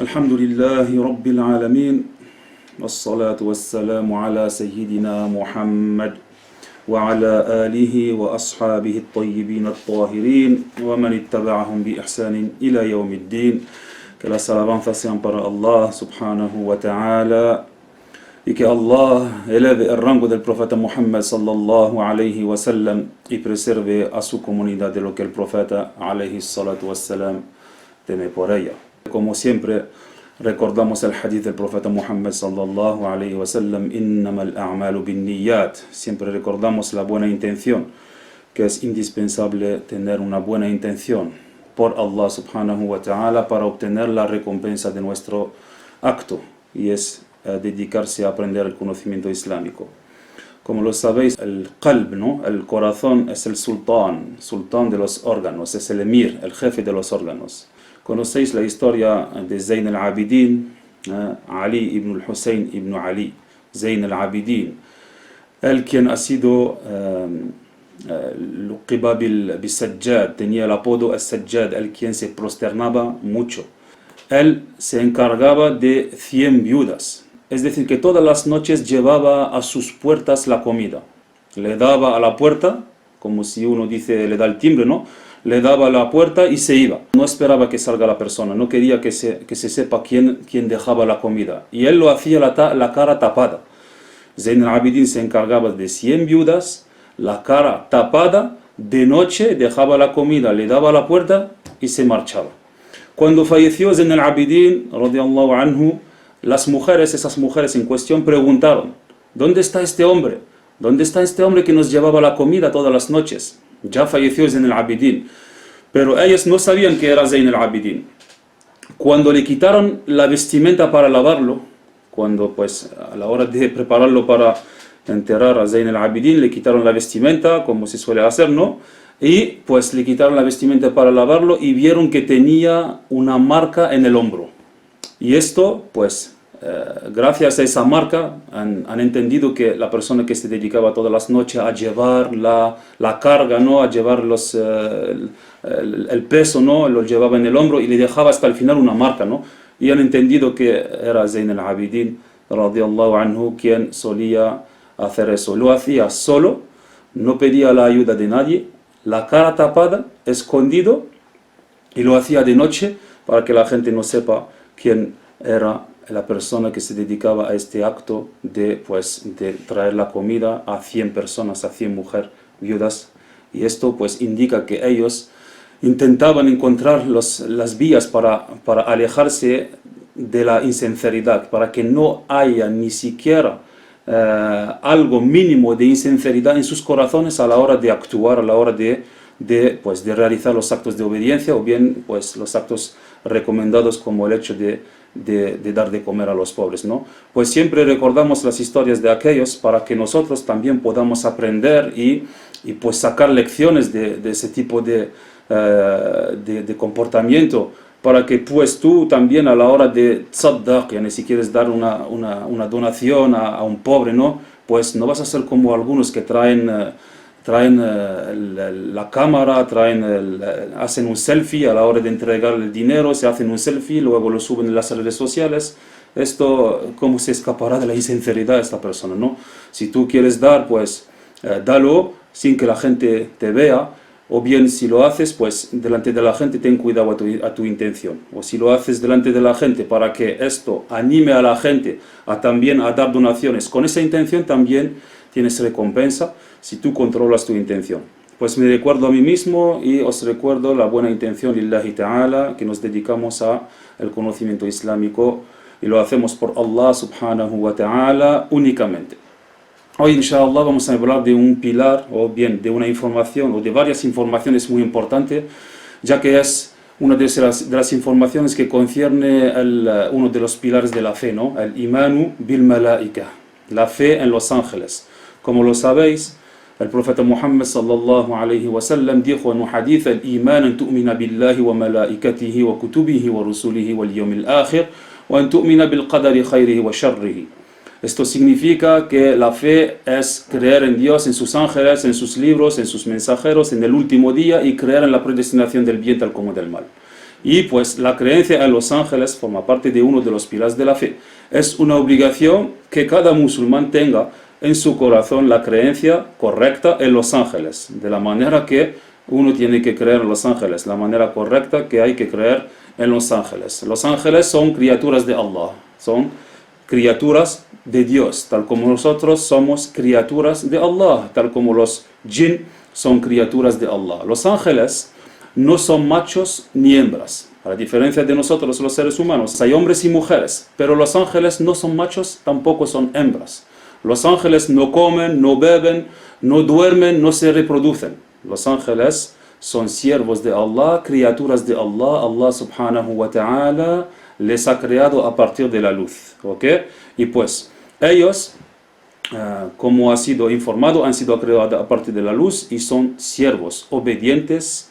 الحمد لله رب العالمين والصلاة والسلام على سيدنا محمد وعلى آله وأصحابه الطيبين الطاهرين ومن اتبعهم بإحسان إلى يوم الدين. Que las alabanzas sean para Allah subhanahu wa ta'ala y que Allah eleve el rango del profeta Muhammad sallallahu alayhi wa sallam y preserve a su comunidad de lo que el profeta alayhi salatu wa salam teme por ella. Como siempre recordamos el hadith del profeta Muhammad sallallahu alayhi wa sallam, innamal a'malu bin niyyat. Siempre recordamos la buena intención, que es indispensable tener una buena intención por Allah subhanahu wa ta'ala para obtener la recompensa de nuestro acto, y es dedicarse a aprender el conocimiento islámico. Como lo sabéis, el qalb, ¿no? El corazón es el sultán de los órganos, es el emir, el jefe de los órganos. Conocéis la historia de Zayn al-Abidin, Ali ibn al-Hussein ibn Ali, Zayn al-Abidin, el quien ha sido luqiba bil-Sajjad, tenía el apodo al-Sajjad, el quien se prosternaba mucho. Él se encargaba de 100 viudas, es decir, que todas las noches llevaba a sus puertas la comida. Le daba a la puerta, como si uno dice, le da el timbre, ¿no? Le daba a la puerta y se iba. No esperaba que salga la persona, no quería que se sepa quién dejaba la comida. Y él lo hacía la cara tapada. Zayn al-Abidin se encargaba de 100 viudas, la cara tapada, de noche dejaba la comida, le daba a la puerta y se marchaba. Cuando falleció Zayn al-Abidin, radiyallahu anhu, esas mujeres en cuestión preguntaron, ¿dónde está este hombre? ¿Dónde está este hombre que nos llevaba la comida todas las noches? Ya falleció Zayn al-Abidin, pero ellas no sabían que era Zayn al-Abidin. Cuando le quitaron la vestimenta para lavarlo, cuando pues a la hora de prepararlo para enterrar a Zayn al-Abidin, le quitaron la vestimenta, como se suele hacer, ¿no? Y pues le quitaron la vestimenta para lavarlo y vieron que tenía una marca en el hombro. Y esto, pues, gracias a esa marca han entendido que la persona que se dedicaba todas las noches a llevar la carga, ¿no? A llevar el peso, ¿no? Lo llevaba en el hombro y le dejaba hasta el final una marca, ¿no? Y han entendido que era Zayn al-Abidin radiyallahu anhu quien solía hacer eso. Lo hacía solo, no pedía la ayuda de nadie, la cara tapada, escondido, y lo hacía de noche para que la gente no sepa quién era la persona que se dedicaba a este acto de traer la comida a 100 personas, a 100 mujeres viudas. Y esto pues indica que ellos intentaban encontrar las vías para alejarse de la insinceridad, para que no haya ni siquiera algo mínimo de insinceridad en sus corazones a la hora de actuar, a la hora de realizar los actos de obediencia o bien pues los actos recomendados como el hecho de dar de comer a los pobres, ¿no? Pues siempre recordamos las historias de aquellos para que nosotros también podamos aprender y pues sacar lecciones de ese tipo de comportamiento, para que pues tú también a la hora de tzaddaq, si quieres dar una donación a un pobre, ¿no? Pues no vas a ser como algunos que traen la cámara, hacen un selfie a la hora de entregar el dinero, se hacen un selfie, luego lo suben en las redes sociales. Esto, ¿cómo se escapará de la insinceridad de esta persona, no? Si tú quieres dar, pues dalo sin que la gente te vea, o bien si lo haces, pues delante de la gente ten cuidado a tu intención. O si lo haces delante de la gente para que esto anime a la gente también a dar donaciones, con esa intención también tienes recompensa si tú controlas tu intención. Pues me recuerdo a mí mismo y os recuerdo la buena intención lillahi ta'ala, que nos dedicamos al conocimiento islámico y lo hacemos por Allah subhanahu wa ta'ala únicamente. Hoy inshallah vamos a hablar de un pilar, o bien de una información o de varias informaciones muy importantes, ya que es una de las informaciones que concierne uno de los pilares de la fe, ¿no? El imanu bil malaika, la fe en los ángeles. Como lo sabéis, el profeta Muhammad sallallahu alayhi wa sallam dijo en un hadith: el iman an tu'mina billahi wa malaikatihi wa kutubihi wa rusulihi wal yawmil akhir wa an tu'mina bil qadari khayrihi wa sharrihi. Esto significa que la fe es creer en Dios, en sus ángeles, en sus libros, en sus mensajeros, en el último día, y creer en la predestinación del bien tal como del mal. Y pues la creencia en los ángeles forma parte de uno de los pilares de la fe. Es una obligación que cada musulmán tenga en su corazón la creencia correcta en los ángeles, de la manera que uno tiene que creer en los ángeles, la manera correcta que hay que creer en los ángeles. Los ángeles son criaturas de Allah, son criaturas de Dios, tal como nosotros somos criaturas de Allah, tal como los jinn son criaturas de Allah. Los ángeles no son machos ni hembras, a la diferencia de nosotros los seres humanos. Hay hombres y mujeres, pero los ángeles no son machos, tampoco son hembras. Los ángeles no comen, no beben, no duermen, no se reproducen. Los ángeles son siervos de Allah, criaturas de Allah. Allah subhanahu wa ta'ala les ha creado a partir de la luz. ¿Ok? Y pues ellos, como ha sido informado, han sido creados a partir de la luz y son siervos obedientes.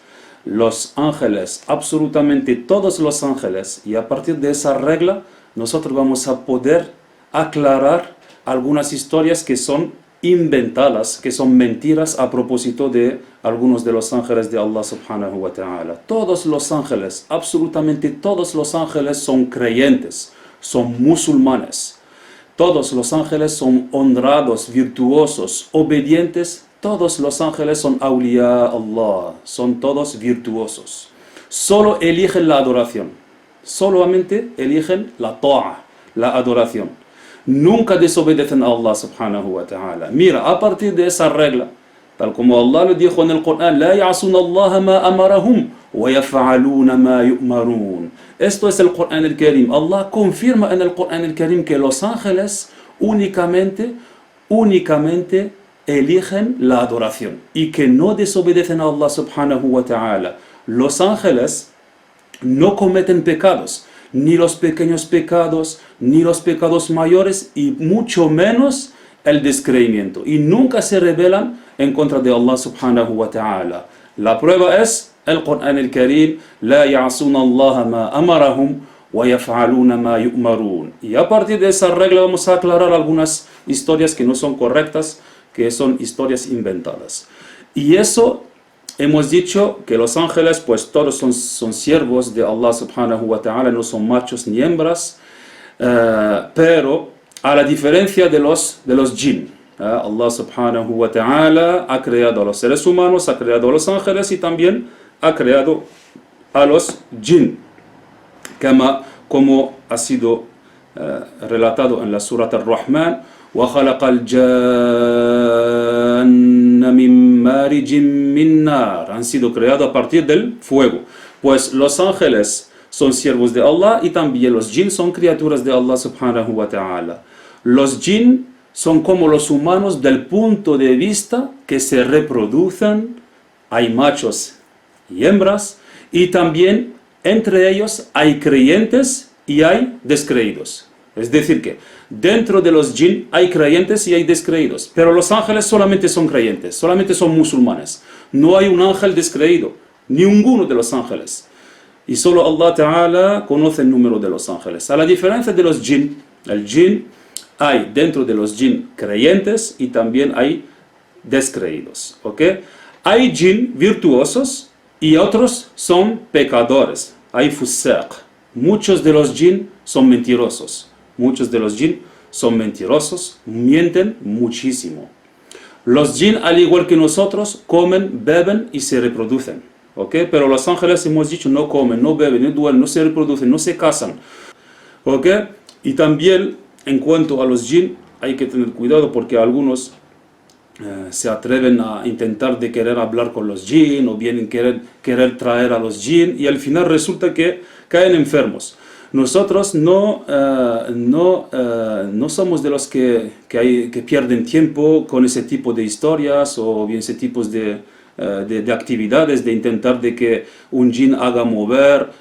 Los ángeles, absolutamente todos los ángeles, y a partir de esa regla nosotros vamos a poder aclarar algunas historias que son inventadas, que son mentiras a propósito de algunos de los ángeles de Allah subhanahu wa ta'ala. Todos los ángeles, absolutamente todos los ángeles son creyentes, son musulmanes. Todos los ángeles son honrados, virtuosos, obedientes. Todos los ángeles son awliya Allah, son todos virtuosos. Solo eligen la adoración, solamente eligen la ta'a, la adoración. Nunca desobedecen a Allah subhanahu wa ta'ala. Mira, a partir de esa regla, tal como Allah lo dijo en el Corán, la ya'sun Allah ma amarahum wa yaf'aluna ma yu'marun. Esto es el Corán el Karim. Allah confirma en el Corán el Karim que los ángeles únicamente eligen la adoración y que no desobedecen a Allah subhanahu wa ta'ala. Los ángeles no cometen pecados, ni los pequeños pecados, ni los pecados mayores, y mucho menos el descreimiento. Y nunca se rebelan en contra de Allah subhanahu wa ta'ala. La prueba es el Corán el Karim, la ya'suna Allah ma amarahum wa yaf'aluna ma yu'marun. Y a partir de esa regla vamos a aclarar algunas historias que no son correctas, que son historias inventadas. Y eso hemos dicho que los ángeles, pues todos son siervos de Allah subhanahu wa ta'ala, no son machos ni hembras, pero a la diferencia de los jinn, Allah subhanahu wa ta'ala ha creado a los seres humanos, ha creado a los ángeles y también ha creado a los jinn, como ha sido relatado en la Surat al-Rahman, وَخَلَقَ الْجَانَّ مِن مَارِجٍ مِّن نَارٍ, han sido creados a partir del fuego. Pues los ángeles son siervos de Allah y también los jinn son criaturas de Allah subhanahu wa ta'ala. Los jinn son como los humanos del punto de vista que se reproducen, hay machos y hembras, y también entre ellos hay creyentes y hay descreídos. Es decir que dentro de los jinn hay creyentes y hay descreídos, pero los ángeles solamente son creyentes, solamente son musulmanes. No hay un ángel descreído, ni ninguno de los ángeles. Y solo Allah Ta'ala conoce el número de los ángeles. A la diferencia de los jinn, el jinn, hay dentro de los jinn creyentes y también hay descreídos. ¿Ok? Hay jinn virtuosos y otros son pecadores. Hay fusaq. Muchos de los jinn son mentirosos. Muchos de los jinn son mentirosos, mienten muchísimo. Los jinn, al igual que nosotros, comen, beben y se reproducen. ¿Ok? Pero los ángeles, hemos dicho, no comen, no beben, no duermen, no se reproducen, no se casan. ¿Ok? Y también, en cuanto a los jinn, hay que tener cuidado porque algunos se atreven a intentar de querer hablar con los jinn o bien querer traer a los jinn y al final resulta que caen enfermos. Nosotros no somos de los que pierden tiempo con ese tipo de historias o bien ese tipo de actividades, de intentar de que un jinn haga mover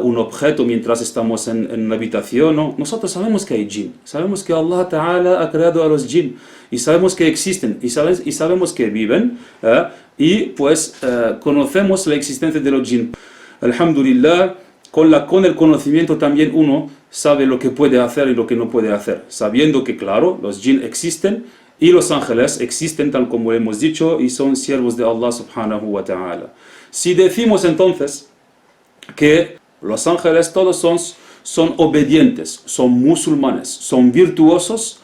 un objeto mientras estamos en la habitación. ¿No? Nosotros sabemos que hay jinn, sabemos que Allah Ta'ala ha creado a los jinn y sabemos que existen y sabemos que viven y pues conocemos la existencia de los jinn. Alhamdulillah, con el conocimiento también uno sabe lo que puede hacer y lo que no puede hacer, sabiendo que claro, los jinn existen y los ángeles existen tal como hemos dicho y son siervos de Allah subhanahu wa ta'ala. Si decimos entonces que Los ángeles todos son obedientes, son musulmanes, son virtuosos,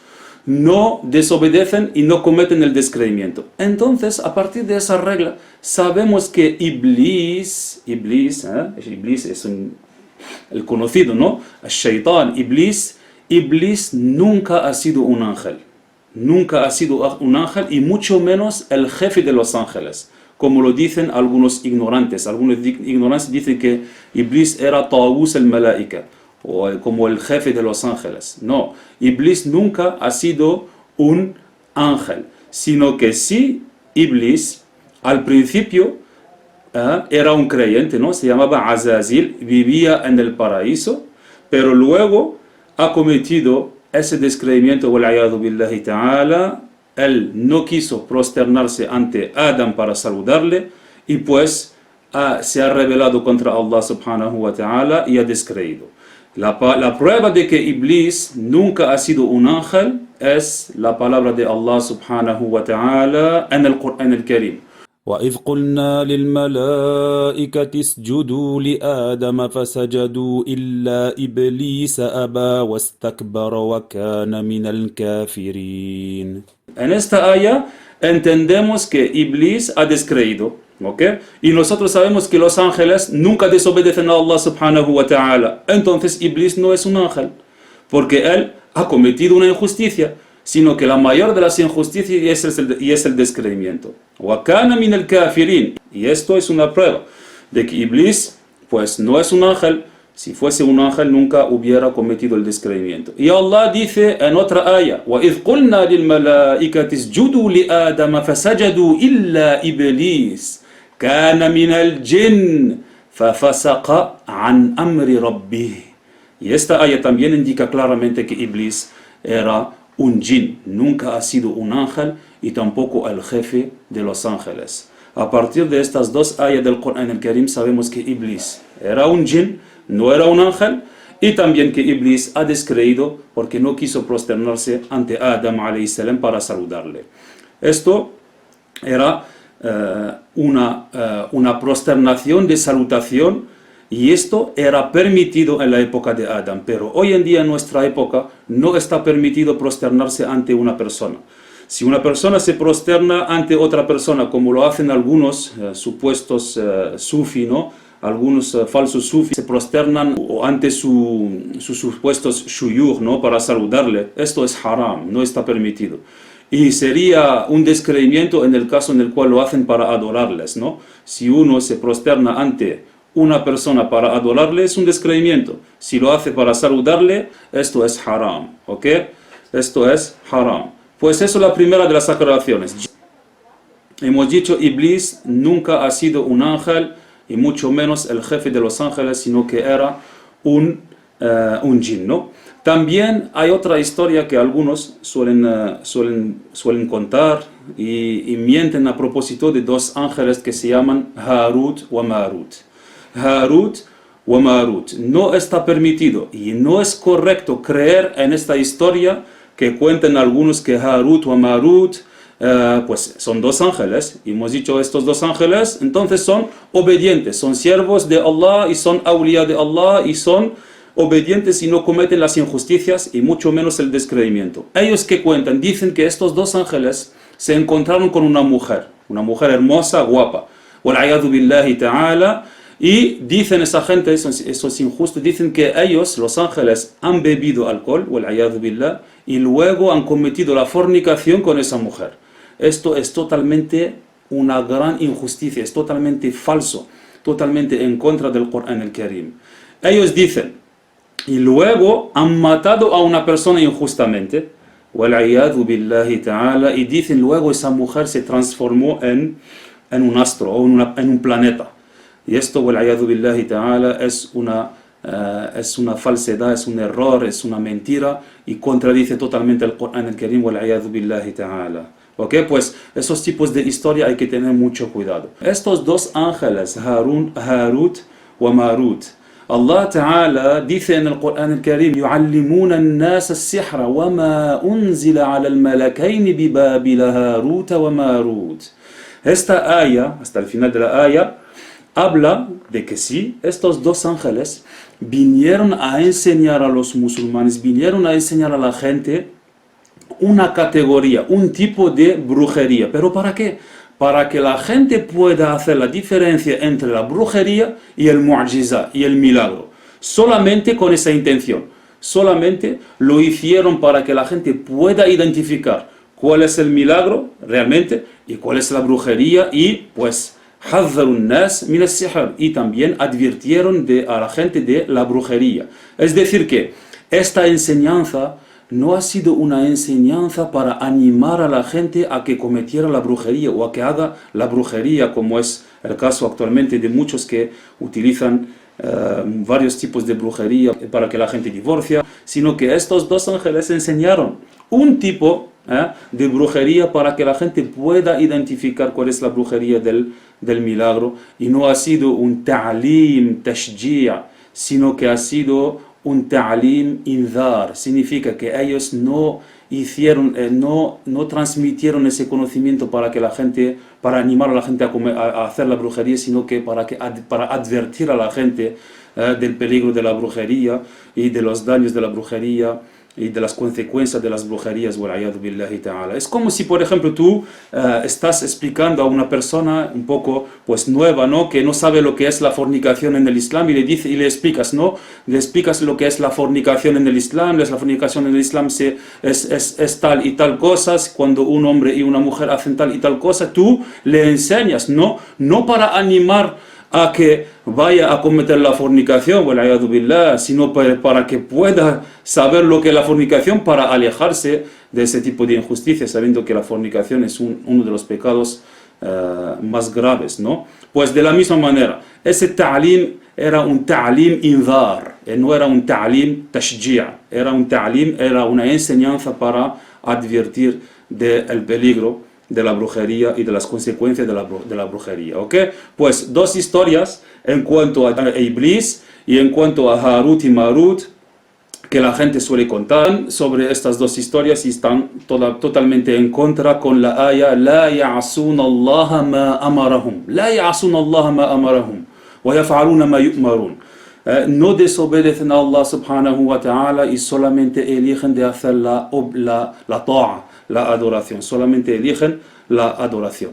no desobedecen y no cometen el descreimiento. Entonces, a partir de esa regla, sabemos que Iblis es el conocido, ¿no? El Shaitán, Iblis nunca ha sido un ángel. Nunca ha sido un ángel y mucho menos el jefe de los ángeles. Como lo dicen algunos ignorantes. Algunos ignorantes dicen que Iblis era Tawus el-Malaika, o como el jefe de los ángeles. No, Iblis nunca ha sido un ángel, sino que sí, Iblis al principio era un creyente, ¿no? Se llamaba Azazil, vivía en el paraíso, pero luego ha cometido ese descreimiento, wal'ayadu billahi ta'ala. Él no quiso prosternarse ante Adam para saludarle y pues se ha rebelado contra Allah subhanahu wa ta'ala y ha descreído. La prueba de que Iblis nunca ha sido un ángel es la palabra de Allah subhanahu wa ta'ala en el Qur'an al-Karim. وإذ قلنا للملائكة اسجدوا لآدم فسجدوا إلا إبليس أبى واستكبر وكان من الكافرين. En esta aya entendemos que Iblis ha descreído, ¿ok? Y nosotros sabemos que los ángeles nunca desobedecen a Allah subhanahu wa ta'ala. Entonces Iblis no es un ángel, porque él ha cometido una injusticia, sino que la mayor de las injusticias es el descreimiento. وَكَانَ مِنَ الْكَافِرِينَ. Y esto es una prueba de que Iblis pues no es un ángel. Si fuese un ángel nunca hubiera cometido el descreimiento. Y Allah dice en otra aya: وَإِذْ قُلْنَا لِلْمَلَائِكَةِ اسْجُدُوا لِآدَمَ فَسَجَدُوا إِلَّا إِبْلِيسَ كَانَ مِنَ الْجِنِّ فَفَسَقَ عَنْ أَمْرِ رَبِّهِ. Y esta aya también indica claramente que Iblis era un jinn, nunca ha sido un ángel y tampoco el jefe de los ángeles. A partir de estas dos ayas del Qur'an al-Karim sabemos que Iblis era un jinn, no era un ángel, y también que Iblis ha descreído porque no quiso prosternarse ante Adam alayhi salam para saludarle. Esto era una prosternación de salutación, y esto era permitido en la época de Adam, pero hoy en día en nuestra época no está permitido prosternarse ante una persona. Si una persona se prosterna ante otra persona, como lo hacen algunos supuestos sufi, ¿no? Algunos falsos sufis se prosternan ante sus supuestos shuyukh, ¿no? Para saludarle. Esto es haram, no está permitido. Y sería un descreimiento en el caso en el cual lo hacen para adorarles, ¿no? Si uno se prosterna ante una persona para adorarle, es un descreimiento. Si lo hace para saludarle, esto es haram, ¿ok? Esto es haram. Pues eso es la primera de las aclaraciones. Hemos dicho, Iblis nunca ha sido un ángel, y mucho menos el jefe de los ángeles, sino que era un jinn, ¿no? También hay otra historia que algunos suelen contar y mienten a propósito de dos ángeles que se llaman Harut wa Marut. Harut wa Marut. No está permitido y no es correcto creer en esta historia que cuentan algunos que Harut wa Marut pues son dos ángeles, y hemos dicho estos dos ángeles entonces son obedientes, son siervos de Allah y son awliya de Allah y son obedientes y no cometen las injusticias y mucho menos el descreimiento. Ellos que cuentan, dicen que estos dos ángeles se encontraron con una mujer hermosa, guapa, wal'ayadu billahi ta'ala, y dicen esa gente, eso es injusto, dicen que ellos, los ángeles, han bebido alcohol, wal'ayadu billah, y luego han cometido la fornicación con esa mujer. Esto es totalmente una gran injusticia, es totalmente falso, totalmente en contra del Qur'an al-Karim. Ellos dicen, y luego han matado a una persona injustamente, wal'ayadu billahi ta'ala, y dicen luego esa mujer se transformó en un astro o en un planeta. Y esto, wal'ayadu billahi ta'ala, es una falsedad, es un error, es una mentira y contradice totalmente el Qur'an al-Karim, wal'ayadu billahi ta'ala. Ok, pues esos tipos de historia hay que tener mucho cuidado. Estos dos ángeles, Harut wa Marut, Allah Ta'ala dice en el Qur'an al-Karim: يُعَلِّمُونَ النَّاسَ السِّحْرَ وَمَا أُنزِلَ عَلَى الْمَلَكَيْنِ بِبَابِلَ هَارُوتَ وَمَارُوتَ. Esta aya, hasta el final de la aya, habla de que sí, estos dos ángeles vinieron a enseñar a los musulmanes, vinieron a enseñar a la gente una categoría, un tipo de brujería. ¿Pero para qué? Para que la gente pueda hacer la diferencia entre la brujería y el mu'jiza, y el milagro. Solamente con esa intención. Solamente lo hicieron para que la gente pueda identificar cuál es el milagro realmente y cuál es la brujería, y pues حذروا الناس من السحر, y también advirtieron a la gente de la brujería. Es decir que esta enseñanza no ha sido una enseñanza para animar a la gente a que cometiera la brujería o a que haga la brujería, como es el caso actualmente de muchos que utilizan varios tipos de brujería para que la gente divorcie, sino que estos dos ángeles enseñaron un tipo de brujería para que la gente pueda identificar cuál es la brujería del milagro, y no ha sido un ta'lim tashji', sino que ha sido un ta'lim inzar. Significa que ellos no hicieron, no transmitieron ese conocimiento para que la gente, para animar a la gente a hacer la brujería, sino que para advertir a la gente del peligro de la brujería y de los daños de la brujería y de las consecuencias de las brujerías. Es como si, por ejemplo, tú estás explicando a una persona un poco pues nueva, ¿no?, que no sabe lo que es la fornicación en el Islam, y le explicas, ¿no? Le explicas lo que es la fornicación en el Islam. La fornicación en el Islam es tal y tal cosas, cuando un hombre y una mujer hacen tal y tal cosa. Tú le enseñas, no para animar a que vaya a cometer la fornicación, sino para que pueda saber lo que es la fornicación, para alejarse de ese tipo de injusticia, sabiendo que la fornicación es uno de los pecados más graves, ¿no? Pues de la misma manera, ese ta'lim era un ta'lim inzar, no era un ta'lim tashji', era una enseñanza para advertir del peligro de la brujería y de las consecuencias de la brujería, ¿ok? Pues dos historias en cuanto a Iblis y en cuanto a Harut y Marut, que la gente suele contar sobre estas dos historias, y están totalmente en contra con la aya la ya'asuna Allah ma amarahum, la ya'asuna Allah ma amarahum wa yaf'aluna ma yu'marun. No desobedecen a Allah subhanahu wa ta'ala y solamente eligen de hacer la ta'a, la adoración, solamente eligen la adoración.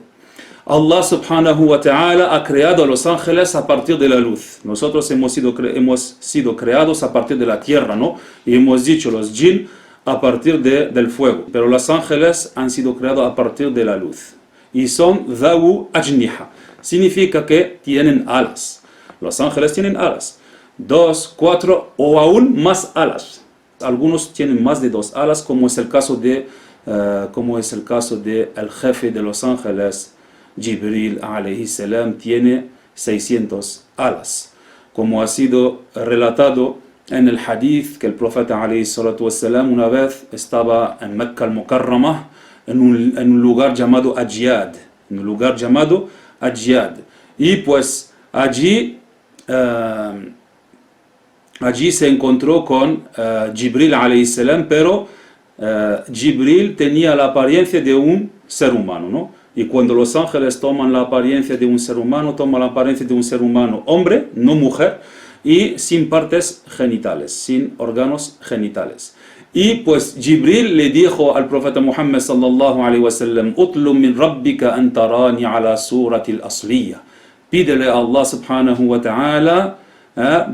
Allah subhanahu wa ta'ala ha creado a los ángeles a partir de la luz. Nosotros hemos sido creados a partir de la tierra, ¿no? Y hemos dicho los jinn a partir del fuego. Pero los ángeles han sido creados a partir de la luz. Y son dhawu ajniha. Significa que tienen alas. Los ángeles tienen alas. 2, 4 o aún más alas. Algunos tienen más de 2 alas, como es el caso de el jefe de los ángeles, Jibril alayhi salam, tiene 600 alas, como ha sido relatado en el hadith que el profeta alayhi salatu wassalam una vez estaba en Mecca al-Mukarramah, en un lugar llamado Ajyad, y pues allí se encontró con Jibril alayhi salam, pero Jibril tenía la apariencia de un ser humano, ¿no? Y cuando los ángeles toman la apariencia de un ser humano, toman la apariencia de un ser humano hombre, no mujer, y sin partes genitales, sin órganos genitales. Y pues Jibril le dijo al profeta Muhammad sallallahu alaihi wasallam: "Utlu min rabbika an tarani ala surati al-asliya." Pídele a Allah subhanahu wa ta'ala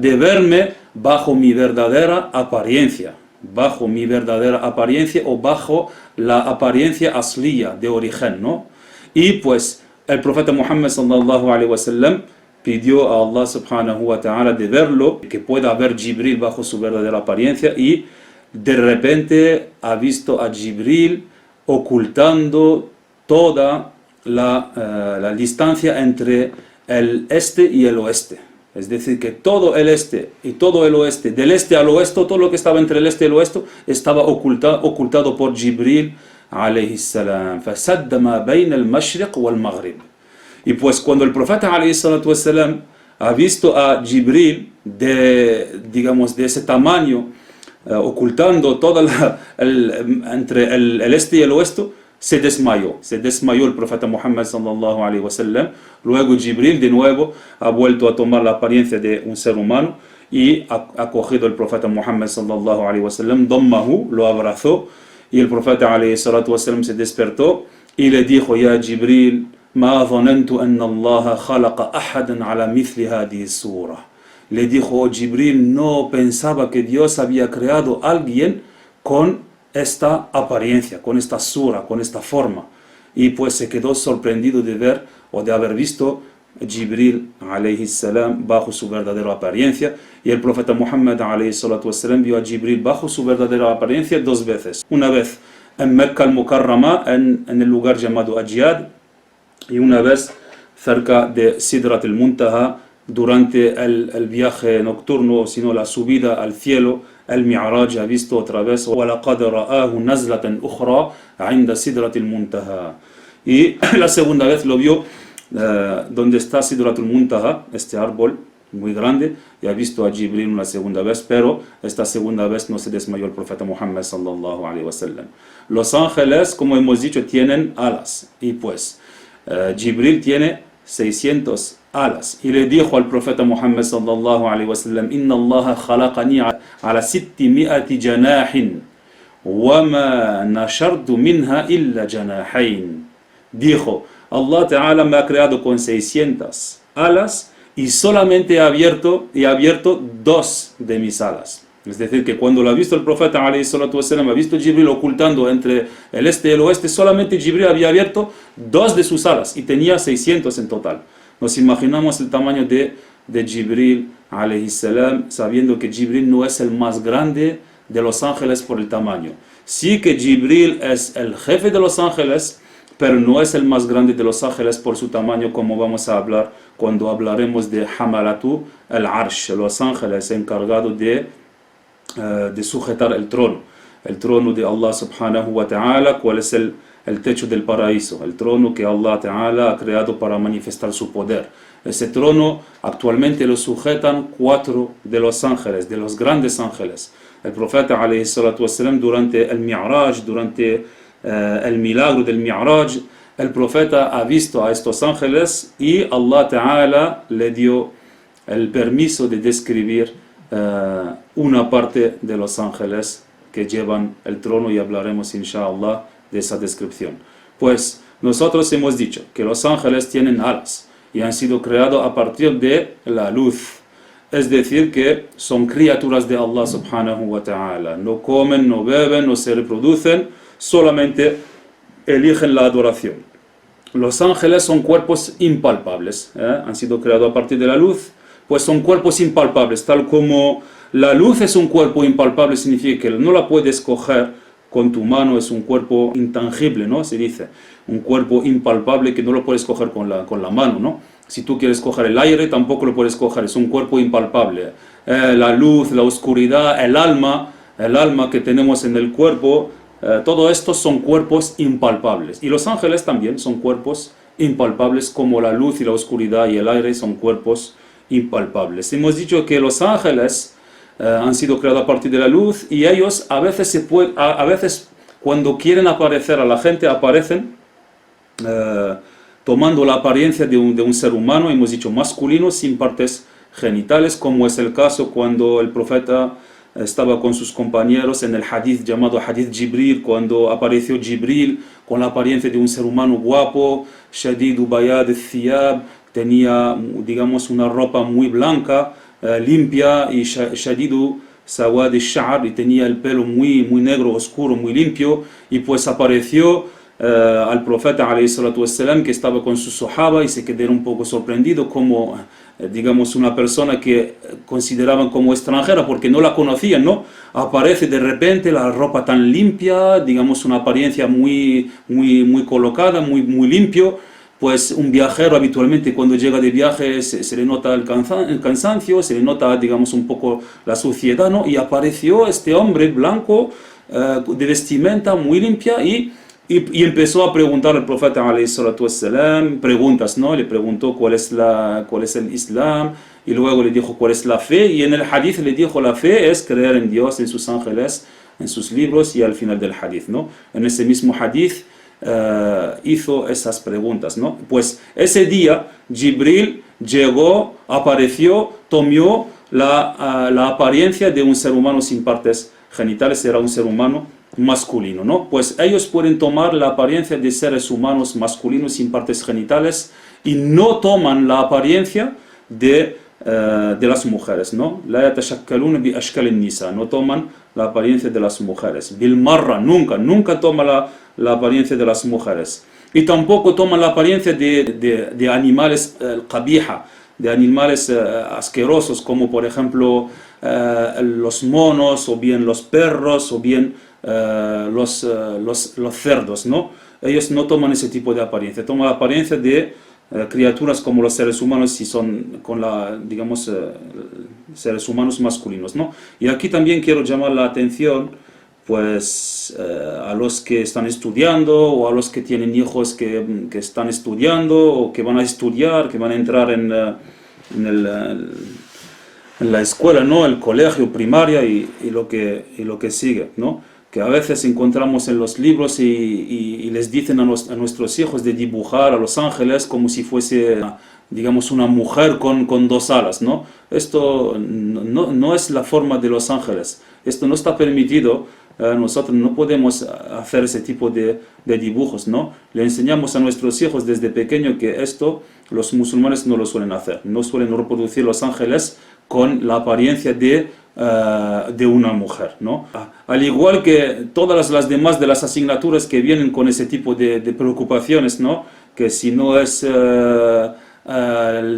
de verme bajo mi verdadera apariencia, o bajo la apariencia asliya, de origen, ¿no? Y pues el profeta Muhammad sallallahu alaihi wasallam pidió a Allah subhanahu wa ta'ala de verlo, que pueda ver Jibril bajo su verdadera apariencia, y de repente ha visto a Jibril ocultando toda la distancia entre el este y el oeste. Es decir, que todo el este y todo el oeste, del este al oeste, todo lo que estaba entre el este y el oeste, estaba ocultado por Jibril alayhi salam. فَسَدَّ مَا بَيْنَ الْمَشْرِقِ وَالْمَغْرِبِ. Y pues cuando el profeta alayhi salatu wassalam ha visto a Jibril de ese tamaño, ocultando todo entre el este y el oeste, se desmayó el profeta Muhammad sallallahu alaihi wasallam. Luego Jibril de nuevo ha vuelto a tomar la apariencia de un ser humano y ha cogido el profeta Muhammad sallallahu alaihi wasallam, dammahu, lo abrazó, y el profeta alaihi salatu wasallam se despertó y le dijo: Ya Jibril, ma dhanantu anna Allah khalaqa ahadan ala mithli hadhihi sura. Le dijo: oh Jibril, no pensaba que Dios había creado a alguien con esta apariencia, con esta sura, con esta forma. Y pues se quedó sorprendido de ver o de haber visto Jibril alayhi salam bajo su verdadera apariencia, y el profeta Muhammad alayhi salatu wasalam vio a Jibril bajo su verdadera apariencia 2 veces. Una vez en Mecca al-Mukarrama, en el lugar llamado Ajyad, y una vez cerca de Sidrat al-Muntaha durante el viaje nocturno, sino la subida al cielo, el Mi'raj, ha visto otra vez وَلَقَدْ رَآهُ نَزْلَةً أُخْرَى عِنْدَ سِدْرَةِ الْمُنْتَهَى. Y la segunda vez lo vio donde está Sidratul Muntaha, este árbol muy grande, y ha visto a Jibril una segunda vez, pero esta segunda vez no se desmayó el profeta Muhammad sallallahu alaihi wasallam. Los ángeles, como hemos dicho, tienen alas, y pues Jibril tiene 600 alas, y le dijo al profeta Muhammad sallallahu alaihi wasallam: Inna Allah khalaqani ala 600 janahin wa ma nashartu minha illa janahain. Dijo: Allah Ta'ala me ha creado con 600 alas y solamente he abierto 2 de mis alas. Es decir, que cuando lo ha visto el profeta alayhi salatu wasalam, ha visto Jibril ocultando entre el este y el oeste, solamente Jibril había abierto 2 de sus alas y tenía 600 en total. Nos imaginamos el tamaño de Jibril alayhi salam, sabiendo que Jibril no es el más grande de los ángeles por el tamaño. Sí que Jibril es el jefe de los ángeles, pero no es el más grande de los ángeles por su tamaño, como vamos a hablar cuando hablaremos de Hamalatu al-Arsh, los ángeles encargados de sujetar el trono de Allah subhanahu wa ta'ala. ¿Cuál es el techo del paraíso? El trono que Allah ta'ala ha creado para manifestar su poder. Ese trono actualmente lo sujetan 4 de los ángeles, de los grandes ángeles. El profeta alayhi salatu wasalam, durante el Mi'raj, durante el milagro del Mi'raj, el profeta ha visto a estos ángeles y Allah Ta'ala le dio el permiso de describir una parte de los ángeles que llevan el trono, y hablaremos inshallah de esa descripción. Pues nosotros hemos dicho que los ángeles tienen alas y han sido creados a partir de la luz. Es decir, que son criaturas de Allah subhanahu wa ta'ala. No comen, no beben, no se reproducen, solamente eligen la adoración. Los ángeles son cuerpos impalpables, han sido creados a partir de la luz, pues son cuerpos impalpables. Tal como la luz es un cuerpo impalpable, significa que no la puedes coger con tu mano, es un cuerpo intangible, ¿no? Se dice, un cuerpo impalpable que no lo puedes coger con la mano, ¿no? Si tú quieres coger el aire, tampoco lo puedes coger, es un cuerpo impalpable. La luz, la oscuridad, el alma que tenemos en el cuerpo, todo esto son cuerpos impalpables. Y los ángeles también son cuerpos impalpables, como la luz y la oscuridad y el aire son cuerpos impalpables. Hemos dicho que los ángeles han sido creados a partir de la luz, y ellos a veces cuando quieren aparecer a la gente, aparecen tomando la apariencia de un ser humano, hemos dicho masculino, sin partes genitales, como es el caso cuando el profeta estaba con sus compañeros en el hadith llamado Hadith Jibril, cuando apareció Jibril con la apariencia de un ser humano guapo, shadidu bayad al-thiyab, tenía, digamos, una ropa muy blanca, limpia, y shadidu sawad al-sha'r, y tenía el pelo muy negro, oscuro, muy limpio, y pues apareció al profeta alayhi salatu wassalam, que estaba con su sahaba, y se quedaron un poco sorprendidos como, digamos, una persona que consideraban como extranjera porque no la conocían, ¿no? Aparece de repente la ropa tan limpia, digamos, una apariencia muy colocada, muy limpio. Pues un viajero habitualmente cuando llega de viaje se le nota el cansancio, se le nota, digamos, un poco la suciedad, ¿no? Y apareció este hombre blanco, de vestimenta muy limpia, y empezó a preguntar al profeta alayhi salatu wassalam preguntas, ¿no? Le preguntó cuál es el Islam, y luego le dijo cuál es la fe, y en el hadith le dijo: la fe es creer en Dios, en sus ángeles, en sus libros, y al final del hadith, ¿no? En ese mismo hadith hizo esas preguntas, ¿no? Pues ese día Jibril llegó, apareció, tomó la apariencia de un ser humano sin partes genitales, era un ser humano masculino, ¿no? Pues ellos pueden tomar la apariencia de seres humanos masculinos sin partes genitales y no toman la apariencia de las mujeres, ¿no? La yatashakkaluna bi ashkal an-nisa, no toman la apariencia de las mujeres. Bil marra, nunca toma la apariencia de las mujeres. Y tampoco toman la apariencia de animales qabija, de animales asquerosos, como por ejemplo los monos, o bien los perros, o bien los cerdos, ¿no? Ellos no toman ese tipo de apariencia, toman la apariencia de criaturas como los seres humanos, si son digamos, seres humanos masculinos, ¿no? Y aquí también quiero llamar la atención, pues, a los que están estudiando, o a los que tienen hijos que están estudiando, o que van a estudiar, que van a entrar en la escuela, ¿no? El colegio, primaria y lo que sigue, ¿no? Que a veces encontramos en los libros y les dicen a nuestros hijos de dibujar a los ángeles como si fuese, digamos, una mujer con dos alas, ¿no? Esto no es la forma de los ángeles, esto no está permitido. Nosotros no podemos hacer ese tipo de dibujos, ¿no? Le enseñamos a nuestros hijos desde pequeño que esto los musulmanes no lo suelen hacer, no suelen reproducir los ángeles con la apariencia de una mujer, ¿no? Al igual que todas las demás de las asignaturas que vienen con ese tipo de preocupaciones, ¿no? Que si no es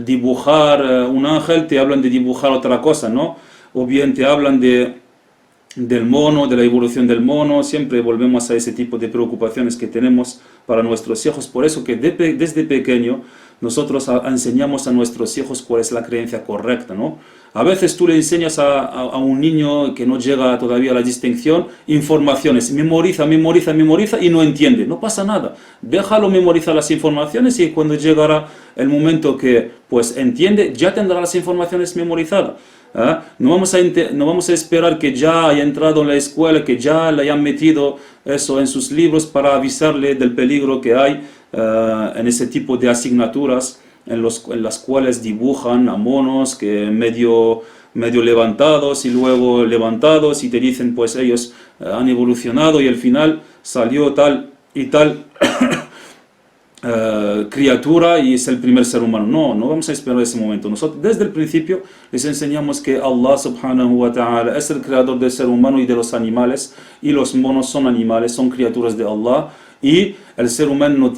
dibujar un ángel, te hablan de dibujar otra cosa, ¿no? O bien te hablan del mono, de la evolución del mono. Siempre volvemos a ese tipo de preocupaciones que tenemos para nuestros hijos. Por eso que desde pequeño nosotros enseñamos a nuestros hijos cuál es la creencia correcta, ¿no? A veces tú le enseñas a un niño que no llega todavía a la distinción informaciones, memoriza y no entiende, no pasa nada, déjalo memorizar las informaciones y cuando llegará el momento que pues entiende, ya tendrá las informaciones memorizadas. No vamos a esperar que ya haya entrado en la escuela, que ya le hayan metido eso en sus libros para avisarle del peligro que hay en ese tipo de asignaturas en las cuales dibujan a monos que medio levantados y luego levantados y te dicen pues ellos han evolucionado y al final salió tal y tal criatura y es el primer ser humano. No vamos a esperar ese momento. Nosotros desde el principio les enseñamos que Allah subhanahu wa ta'ala es el creador del ser humano y de los animales, y los monos son animales, son criaturas de Allah, y el ser humano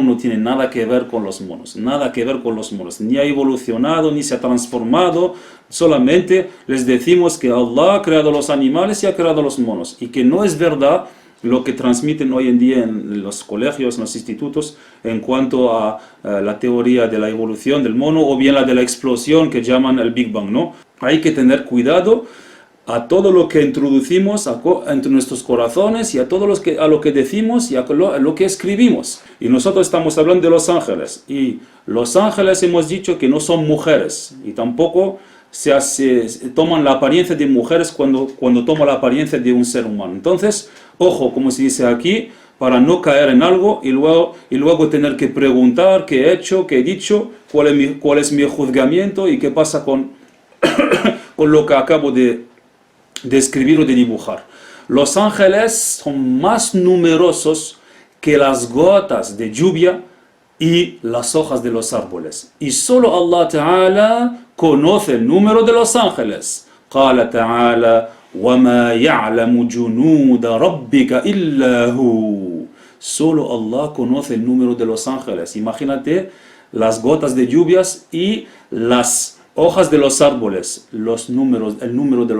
no tiene nada que ver con los monos, ni ha evolucionado, ni se ha transformado. Solamente les decimos que Allah ha creado los animales y ha creado los monos, y que no es verdad lo que transmiten hoy en día en los colegios, en los institutos, en cuanto a la teoría de la evolución del mono, o bien la de la explosión que llaman el Big Bang, ¿no? Hay que tener cuidado a todo lo que introducimos entre nuestros corazones, y a lo que decimos y a lo que escribimos. Y nosotros estamos hablando de los ángeles, y los ángeles hemos dicho que no son mujeres, y tampoco se toman la apariencia de mujeres cuando toman la apariencia de un ser humano. Entonces, ojo, como se dice aquí, para no caer en algo y luego tener que preguntar qué he hecho, qué he dicho, cuál es mi juzgamiento y qué pasa con lo que acabo de escribir o de dibujar. Los ángeles son más numerosos que las gotas de lluvia y las hojas de los árboles. Y solo Allah Ta'ala conoce el número de los ángeles. Qala Ta'ala: وَمَا يَعْلَمُ جُنُودَ رَبِّكَ إِلَّا هُوَ. Solo Allah conoce el número de los ángeles. Imagínate las gotas de lluvias y las hojas de los árboles. El número de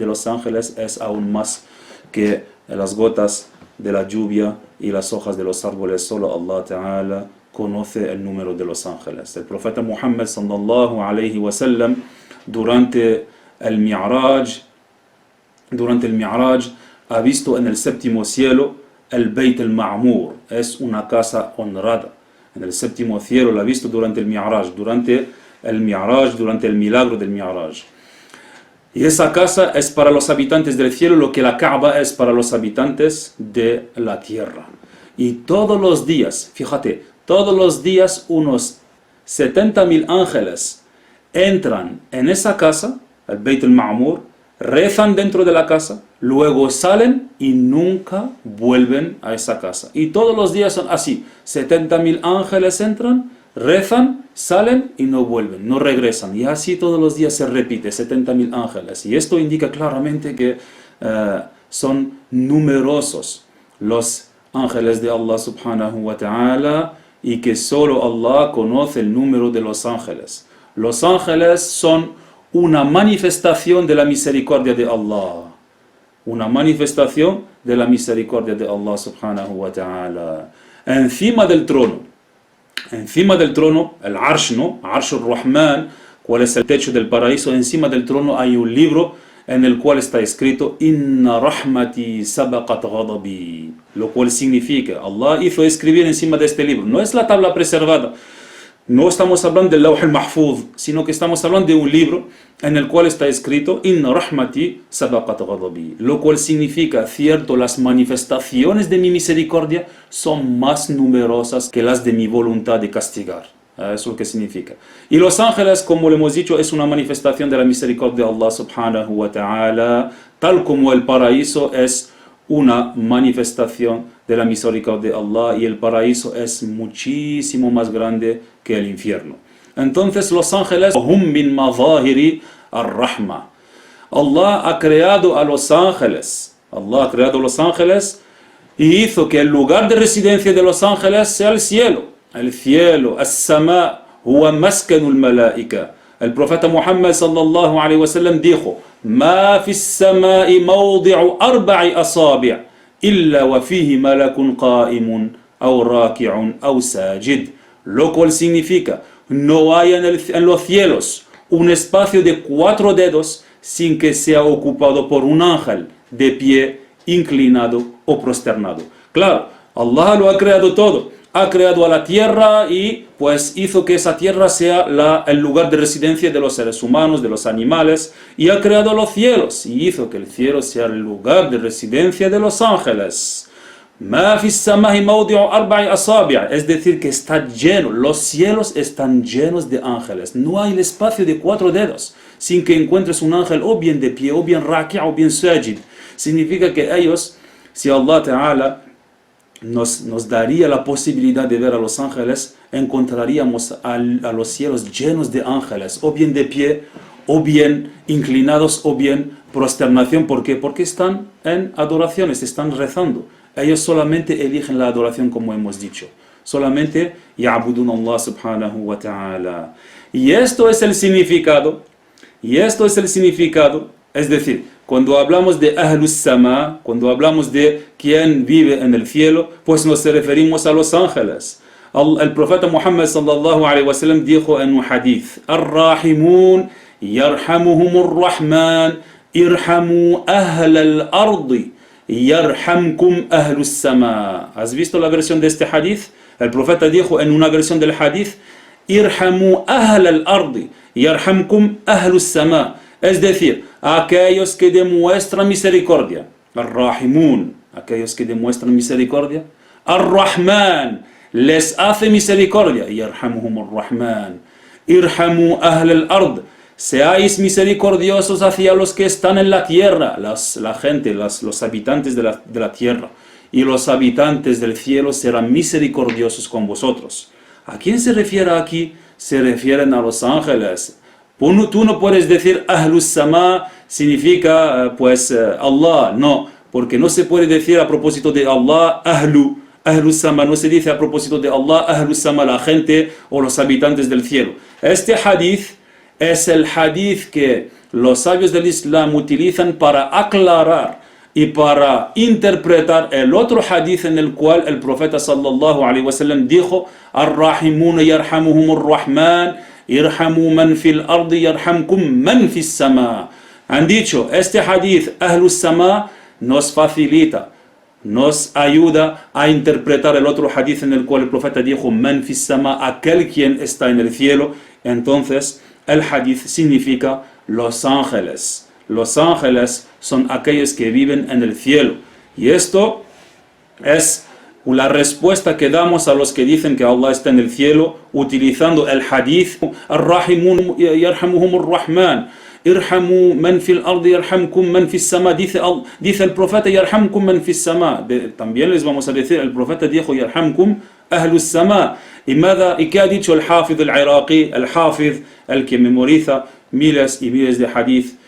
los ángeles es aún más que las gotas de la lluvia y las hojas de los árboles. Solo Allah Ta'ala conoce el número de los ángeles. El profeta Muhammad sallallahu alayhi wa sallam durante el Mi'raj ha visto en el séptimo cielo el Beit al-Ma'mur, es una casa honrada. En el séptimo cielo lo ha visto durante el Mi'raj, durante el milagro del Mi'raj. Y esa casa es para los habitantes del cielo lo que la Kaaba es para los habitantes de la tierra. Y todos los días, fíjate, todos los días unos 70.000 ángeles entran en esa casa, el Beit al-Ma'mur, rezan dentro de la casa, luego salen y nunca vuelven a esa casa. Y todos los días son así, 70.000 ángeles entran, rezan, salen y no vuelven, no regresan. Y así todos los días se repite, 70.000 ángeles. Y esto indica claramente que son numerosos los ángeles de Allah subhanahu wa ta'ala y que solo Allah conoce el número de los ángeles. Los ángeles son una manifestación de la misericordia de Allah. Una manifestación de la misericordia de Allah subhanahu wa ta'ala. Encima del trono, el Arsh, ¿no? Arsh al-Rahman, cuál es el techo del paraíso. Encima del trono hay un libro en el cual está escrito Inna rahmati sabaqat ghadabi, lo cual significa Allah hizo escribir encima de este libro. No es la tabla preservada, no estamos hablando del Lawh al-Mahfuz, sino que estamos hablando de un libro en el cual está escrito Inna rahmati sabaqat ghadabi, lo cual significa, cierto, las manifestaciones de mi misericordia son más numerosas que las de mi voluntad de castigar. Eso es lo que significa. Y los ángeles, como le hemos dicho, es una manifestación de la misericordia de Allah subhanahu wa ta'ala, tal como el paraíso es una manifestación de la misericordia de Allah, y el paraíso es muchísimo más grande que el infierno. Entonces los ángeles, hum min mazahiri ar-rahma. Allah ha creado a los ángeles. Allah ha creado a los ángeles y hizo que el lugar de residencia de los ángeles sea el cielo. El cielo, as-sama, huwa maskanul malaika. El profeta Muhammad sallallahu alaihi wasallam dijo: "Ma fi as-sama'i mawdi'u arba'i asabi' illa wa fihi malakun qa'imun aw raki'un aw sajid." Lo cual significa, no hay en los cielos un espacio de 4 dedos sin que sea ocupado por un ángel de pie, inclinado o prosternado. Claro, Allah lo ha creado todo. Ha creado a la tierra y pues hizo que esa tierra sea el lugar de residencia de los seres humanos, de los animales, y ha creado los cielos y hizo que el cielo sea el lugar de residencia de los ángeles. Ma fi as-sama'i mawdi'u arba'i asabi', es decir, que está lleno, los cielos están llenos de ángeles. No hay el espacio de 4 dedos sin que encuentres un ángel o bien de pie, o bien raki' o bien sajid. Significa que ellos, si Allah Ta'ala nos daría la posibilidad de ver a los ángeles, encontraríamos a los cielos llenos de ángeles, o bien de pie, o bien inclinados, o bien prosternación. ¿Por qué? Porque están en adoraciones, están rezando. Ellos solamente eligen la adoración, como hemos dicho. Solamente ya'budun Allah subhanahu wa ta'ala. Y esto es el significado. Es decir, cuando hablamos de Ahlus Sama, cuando hablamos de quien vive en el cielo, pues nos referimos a los ángeles. El profeta Muhammad sallallahu alaihi wasallam dijo en un hadith: Ar-Rahimun yarhamuhumur Rahman, irhamu ahlal ardi, yarhamkum ahlus sama. ¿Has visto la versión de este hadith? El profeta dijo en una versión del hadith: Irhamu ahlal ardi, yarhamkum ahlus sama. Es decir, aquellos que demuestran misericordia. Ar-Rahimun, aquellos que demuestran misericordia. Ar-Rahman, les hace misericordia. Yarhamuhumur Rahman. Irhamu ahlal ard, seáis misericordiosos hacia los que están en la tierra, la gente, los habitantes de la tierra. Y los habitantes del cielo serán misericordiosos con vosotros. ¿A quién se refiere aquí? Se refieren a los ángeles. Tú no puedes decir Ahlus Sama significa Allah, no, porque no se puede decir a propósito de Allah Ahlus Sama, no se dice a propósito de Allah Ahlus Sama, la gente o los habitantes del cielo. Este hadith es el hadith que los sabios del Islam utilizan para aclarar y para interpretar el otro hadith en el cual el profeta sallallahu alaihi wasallam dijo: Ar-Rahimun yarhamuhumur Rahman, irhamu man fil ardi yarhamkum man fis sama. Han dicho, este hadith Ahlus Sama nos facilita, nos ayuda a interpretar el otro hadith en el cual el profeta dijo man fis sama, aquel quien está en el cielo. Entonces el hadith significa los ángeles. Los ángeles son aquellos que viven en el cielo. Y esto es la respuesta que damos a los que dicen que Allah está en el cielo utilizando el hadith Ar-Rahimun yarhamuhumur Rahman irhamu man fil ardi yarhamkum man fis sama, dice el profeta yarhamkum man fis sama. También les vamos a decir, el profeta dijo yarhamkum ahlus sama. ¿Y qué ha dicho el Hafiz al-Iraqi, el Hafiz, el que memoriza miles y miles de hadith?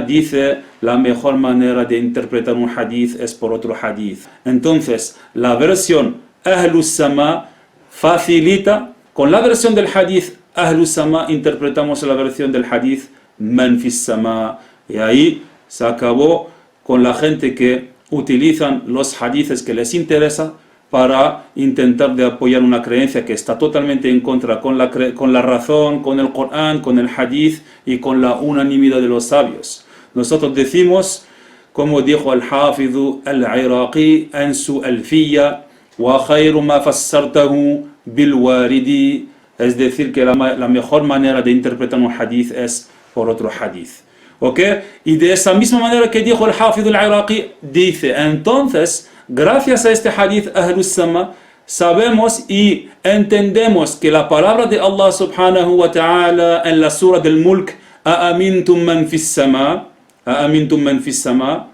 Dice, la mejor manera de interpretar un hadith es por otro hadith. Entonces, la versión Ahlus Sama facilita, con la versión del hadith Ahlus Sama interpretamos la versión del hadith Man Fis Sama. Y ahí se acabó con la gente que utilizan los hadiths que les interesa para intentar de apoyar una creencia que está totalmente en contra con la razón, con el Corán, con el Hadith y con la unanimidad de los sabios. Nosotros decimos, como dijo el Hafiz al-Iraqi en su Alfiyya, وَخَيْرُ مَا فَسَّرْتَهُ بِالْوَارِدِ, es decir, que la mejor manera de interpretar un Hadith es por otro Hadith. ¿Ok? Y de esa misma manera que dijo el Hafiz al-Iraqi, dice, entonces, gracias a este hadith Ahlus Sama, sabemos y entendemos que la palabra de Allah subhanahu wa ta'ala en la sura del Mulk, A'amintum man fis sama, A'amintum man fis sama,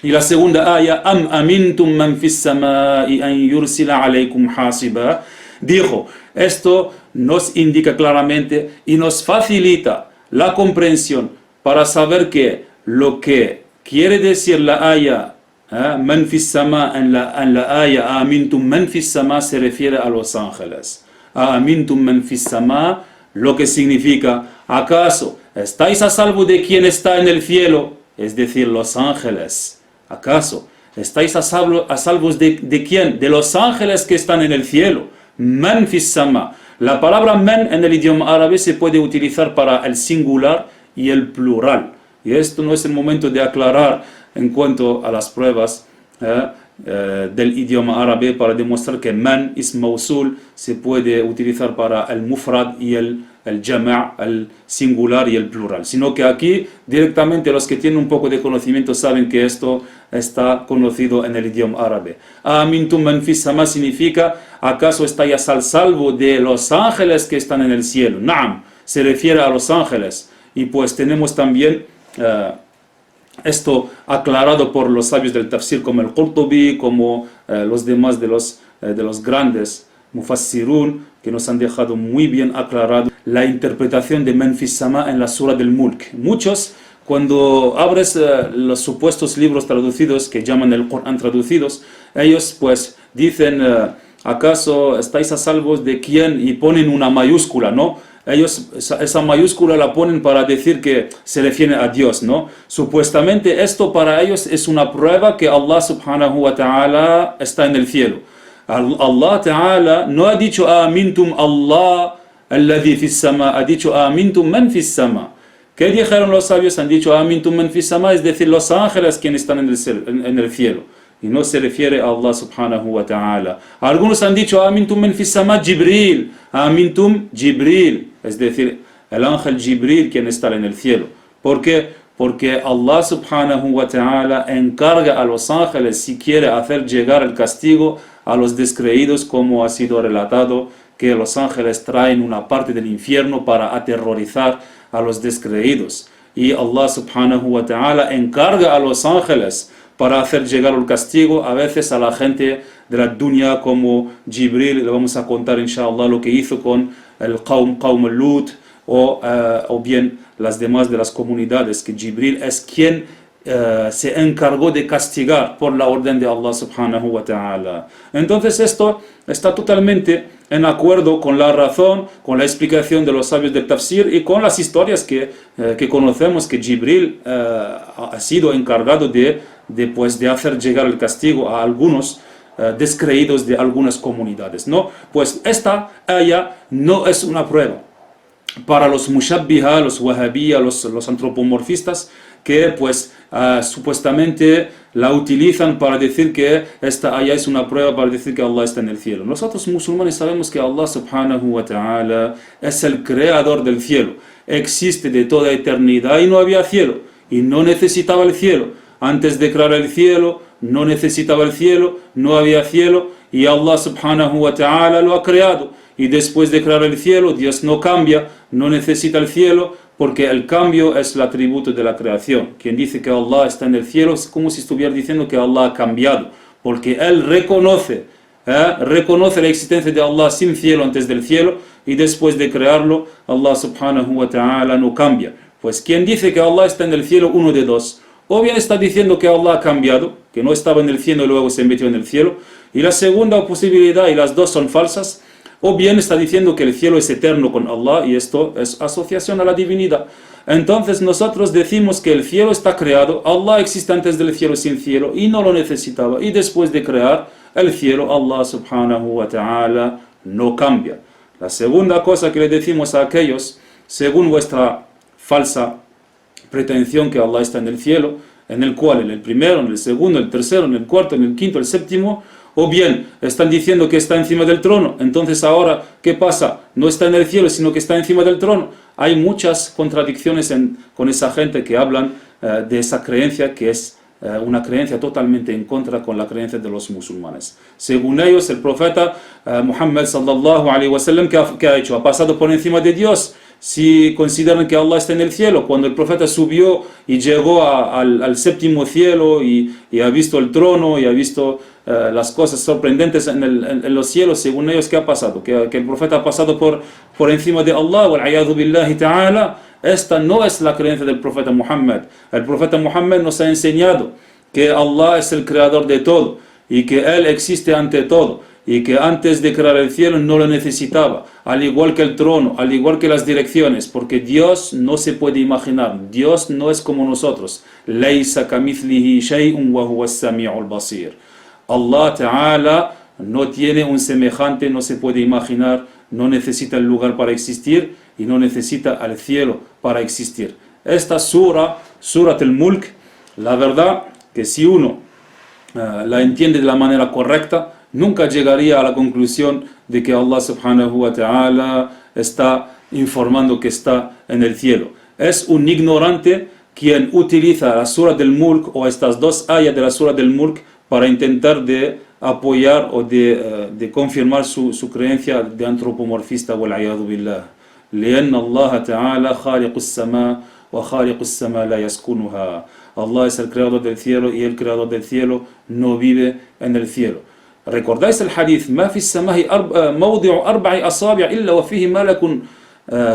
y la segunda aya, Am amintum man fis sama y an yursila alaykum hasiba, dijo, esto nos indica claramente y nos facilita la comprensión para saber que lo que quiere decir la aya Man fis sama en la aya Amintum man fis sama se refiere a los ángeles. Amintum man fis sama, lo que significa, ¿acaso estáis a salvo de quien está en el cielo? Es decir, los ángeles. ¿Acaso estáis a salvo de quién? De los ángeles que están en el cielo. Man fis sama. La palabra man en el idioma árabe se puede utilizar para el singular y el plural. Y esto no es el momento de aclarar en cuanto a las pruebas del idioma árabe para demostrar que man, ism mausul, se puede utilizar para el mufrad y el jama', el singular y el plural. Sino que aquí directamente los que tienen un poco de conocimiento saben que esto está conocido en el idioma árabe. Amintum man fis sama significa, ¿acaso estáis al salvo de los ángeles que están en el cielo? Naam, se refiere a los ángeles. Y pues tenemos también esto aclarado por los sabios del tafsir como el Qurtubi, como los demás de los grandes mufassirun, que nos han dejado muy bien aclarado la interpretación de Man fis sama en la sura del Mulk. Muchos, cuando abres los supuestos libros traducidos que llaman el Corán traducidos, ellos pues dicen, ¿acaso estáis a salvo de quién? Y ponen una mayúscula, ¿no? Ellos esa mayúscula la ponen para decir que se refiere a Dios, ¿no? Supuestamente esto para ellos es una prueba que Allah subhanahu wa ta'ala está en el cielo. Allah ta'ala no ha dicho Amintum Allah alladhi fis sama, ha dicho Amintum man fis sama. ¿Qué dijeron los sabios? Han dicho Amintum man fis sama, es decir, los ángeles quienes están en el cielo. Y no se refiere a Allah subhanahu wa ta'ala. Algunos han dicho Amintum man fis sama Jibril, Amintum Jibril, es decir, el ángel Jibril quien está en el cielo. ¿Por qué? Porque Allah subhanahu wa ta'ala encarga a los ángeles si quiere hacer llegar el castigo a los descreídos, como ha sido relatado que los ángeles traen una parte del infierno para aterrorizar a los descreídos. Y Allah subhanahu wa ta'ala encarga a los ángeles para hacer llegar el castigo a veces a la gente de la dunya, como Jibril. Le vamos a contar inshallah lo que hizo con el Qawm al-Lut o bien las demás de las comunidades, que Jibril es quien se encargó de castigar por la orden de Allah subhanahu wa ta'ala. Entonces esto está totalmente en acuerdo con la razón, con la explicación de los sabios del tafsir y con las historias que conocemos, que Jibril ha sido encargado de hacer llegar el castigo a algunos descreídos de algunas comunidades, ¿no? Pues esta aya no es una prueba para los mushabbiha, los wahabiyya, los antropomorfistas, que pues supuestamente la utilizan para decir que esta aya es una prueba para decir que Allah está en el cielo. Nosotros musulmanes sabemos que Allah subhanahu wa ta'ala es el creador del cielo, existe de toda eternidad y no había cielo y no necesitaba el cielo. Antes de crear el cielo no necesitaba el cielo, no había cielo, y Allah subhanahu wa ta'ala lo ha creado. Y después de crear el cielo, Dios no cambia, no necesita el cielo, porque el cambio es el atributo de la creación. Quien dice que Allah está en el cielo es como si estuviera diciendo que Allah ha cambiado, porque Él reconoce la existencia de Allah sin cielo antes del cielo, y después de crearlo, Allah subhanahu wa ta'ala no cambia. Pues quien dice que Allah está en el cielo, uno de dos: o bien está diciendo que Allah ha cambiado, que no estaba en el cielo y luego se metió en el cielo, y la segunda posibilidad, y las dos son falsas, o bien está diciendo que el cielo es eterno con Allah, y esto es asociación a la divinidad. Entonces nosotros decimos que el cielo está creado, Allah existe antes del cielo sin cielo, y no lo necesitaba, y después de crear el cielo, Allah subhanahu wa ta'ala no cambia. La segunda cosa que le decimos a aquellos, según vuestra falsa pretensión que Allah está en el cielo, en el cual en el primero, en el segundo, en el tercero, en el cuarto, en el quinto, el séptimo, o bien están diciendo que está encima del trono, entonces ahora, ¿qué pasa? No está en el cielo, sino que está encima del trono. Hay muchas contradicciones con esa gente que hablan de esa creencia, que es una creencia totalmente en contra con la creencia de los musulmanes. Según ellos, el profeta Muhammad sallallahu alaihi wasallam, ¿qué ha hecho? Ha pasado por encima de Dios. Si consideran que Allah está en el cielo, cuando el profeta subió y llegó al séptimo cielo y ha visto el trono y ha visto las cosas sorprendentes en los cielos, según ellos, ¿qué ha pasado? Que el profeta ha pasado por encima de Allah, wal-'ayadhu billahi ta'ala. Esta no es la creencia del profeta Muhammad. El profeta Muhammad nos ha enseñado que Allah es el creador de todo y que Él existe ante todo, y que antes de crear el cielo no lo necesitaba, al igual que el trono, al igual que las direcciones, porque Dios no se puede imaginar, Dios no es como nosotros. Laysa kamithlihi shay'un wa huwa as-sami'ul basir. Allah Ta'ala no tiene un semejante, no se puede imaginar, no necesita el lugar para existir y no necesita al cielo para existir. Esta Surat al-Mulk, la verdad que si uno la entiende de la manera correcta, nunca llegaría a la conclusión de que Allah subhanahu wa ta'ala está informando que está en el cielo. Es un ignorante quien utiliza la Surah del Mulk o estas dos ayas de la Surah del Mulk para intentar de apoyar o de confirmar su creencia de antropomorfista, wal-'ayadhu billah. لأن الله تعالى خالق السماء وخالق السماء لا يسكنها. Allah es el creador del cielo y el creador del cielo no vive en el cielo. ¿Recordáis el hadith? ما في السماء موضع 4 أصابع إلا وفيه ملك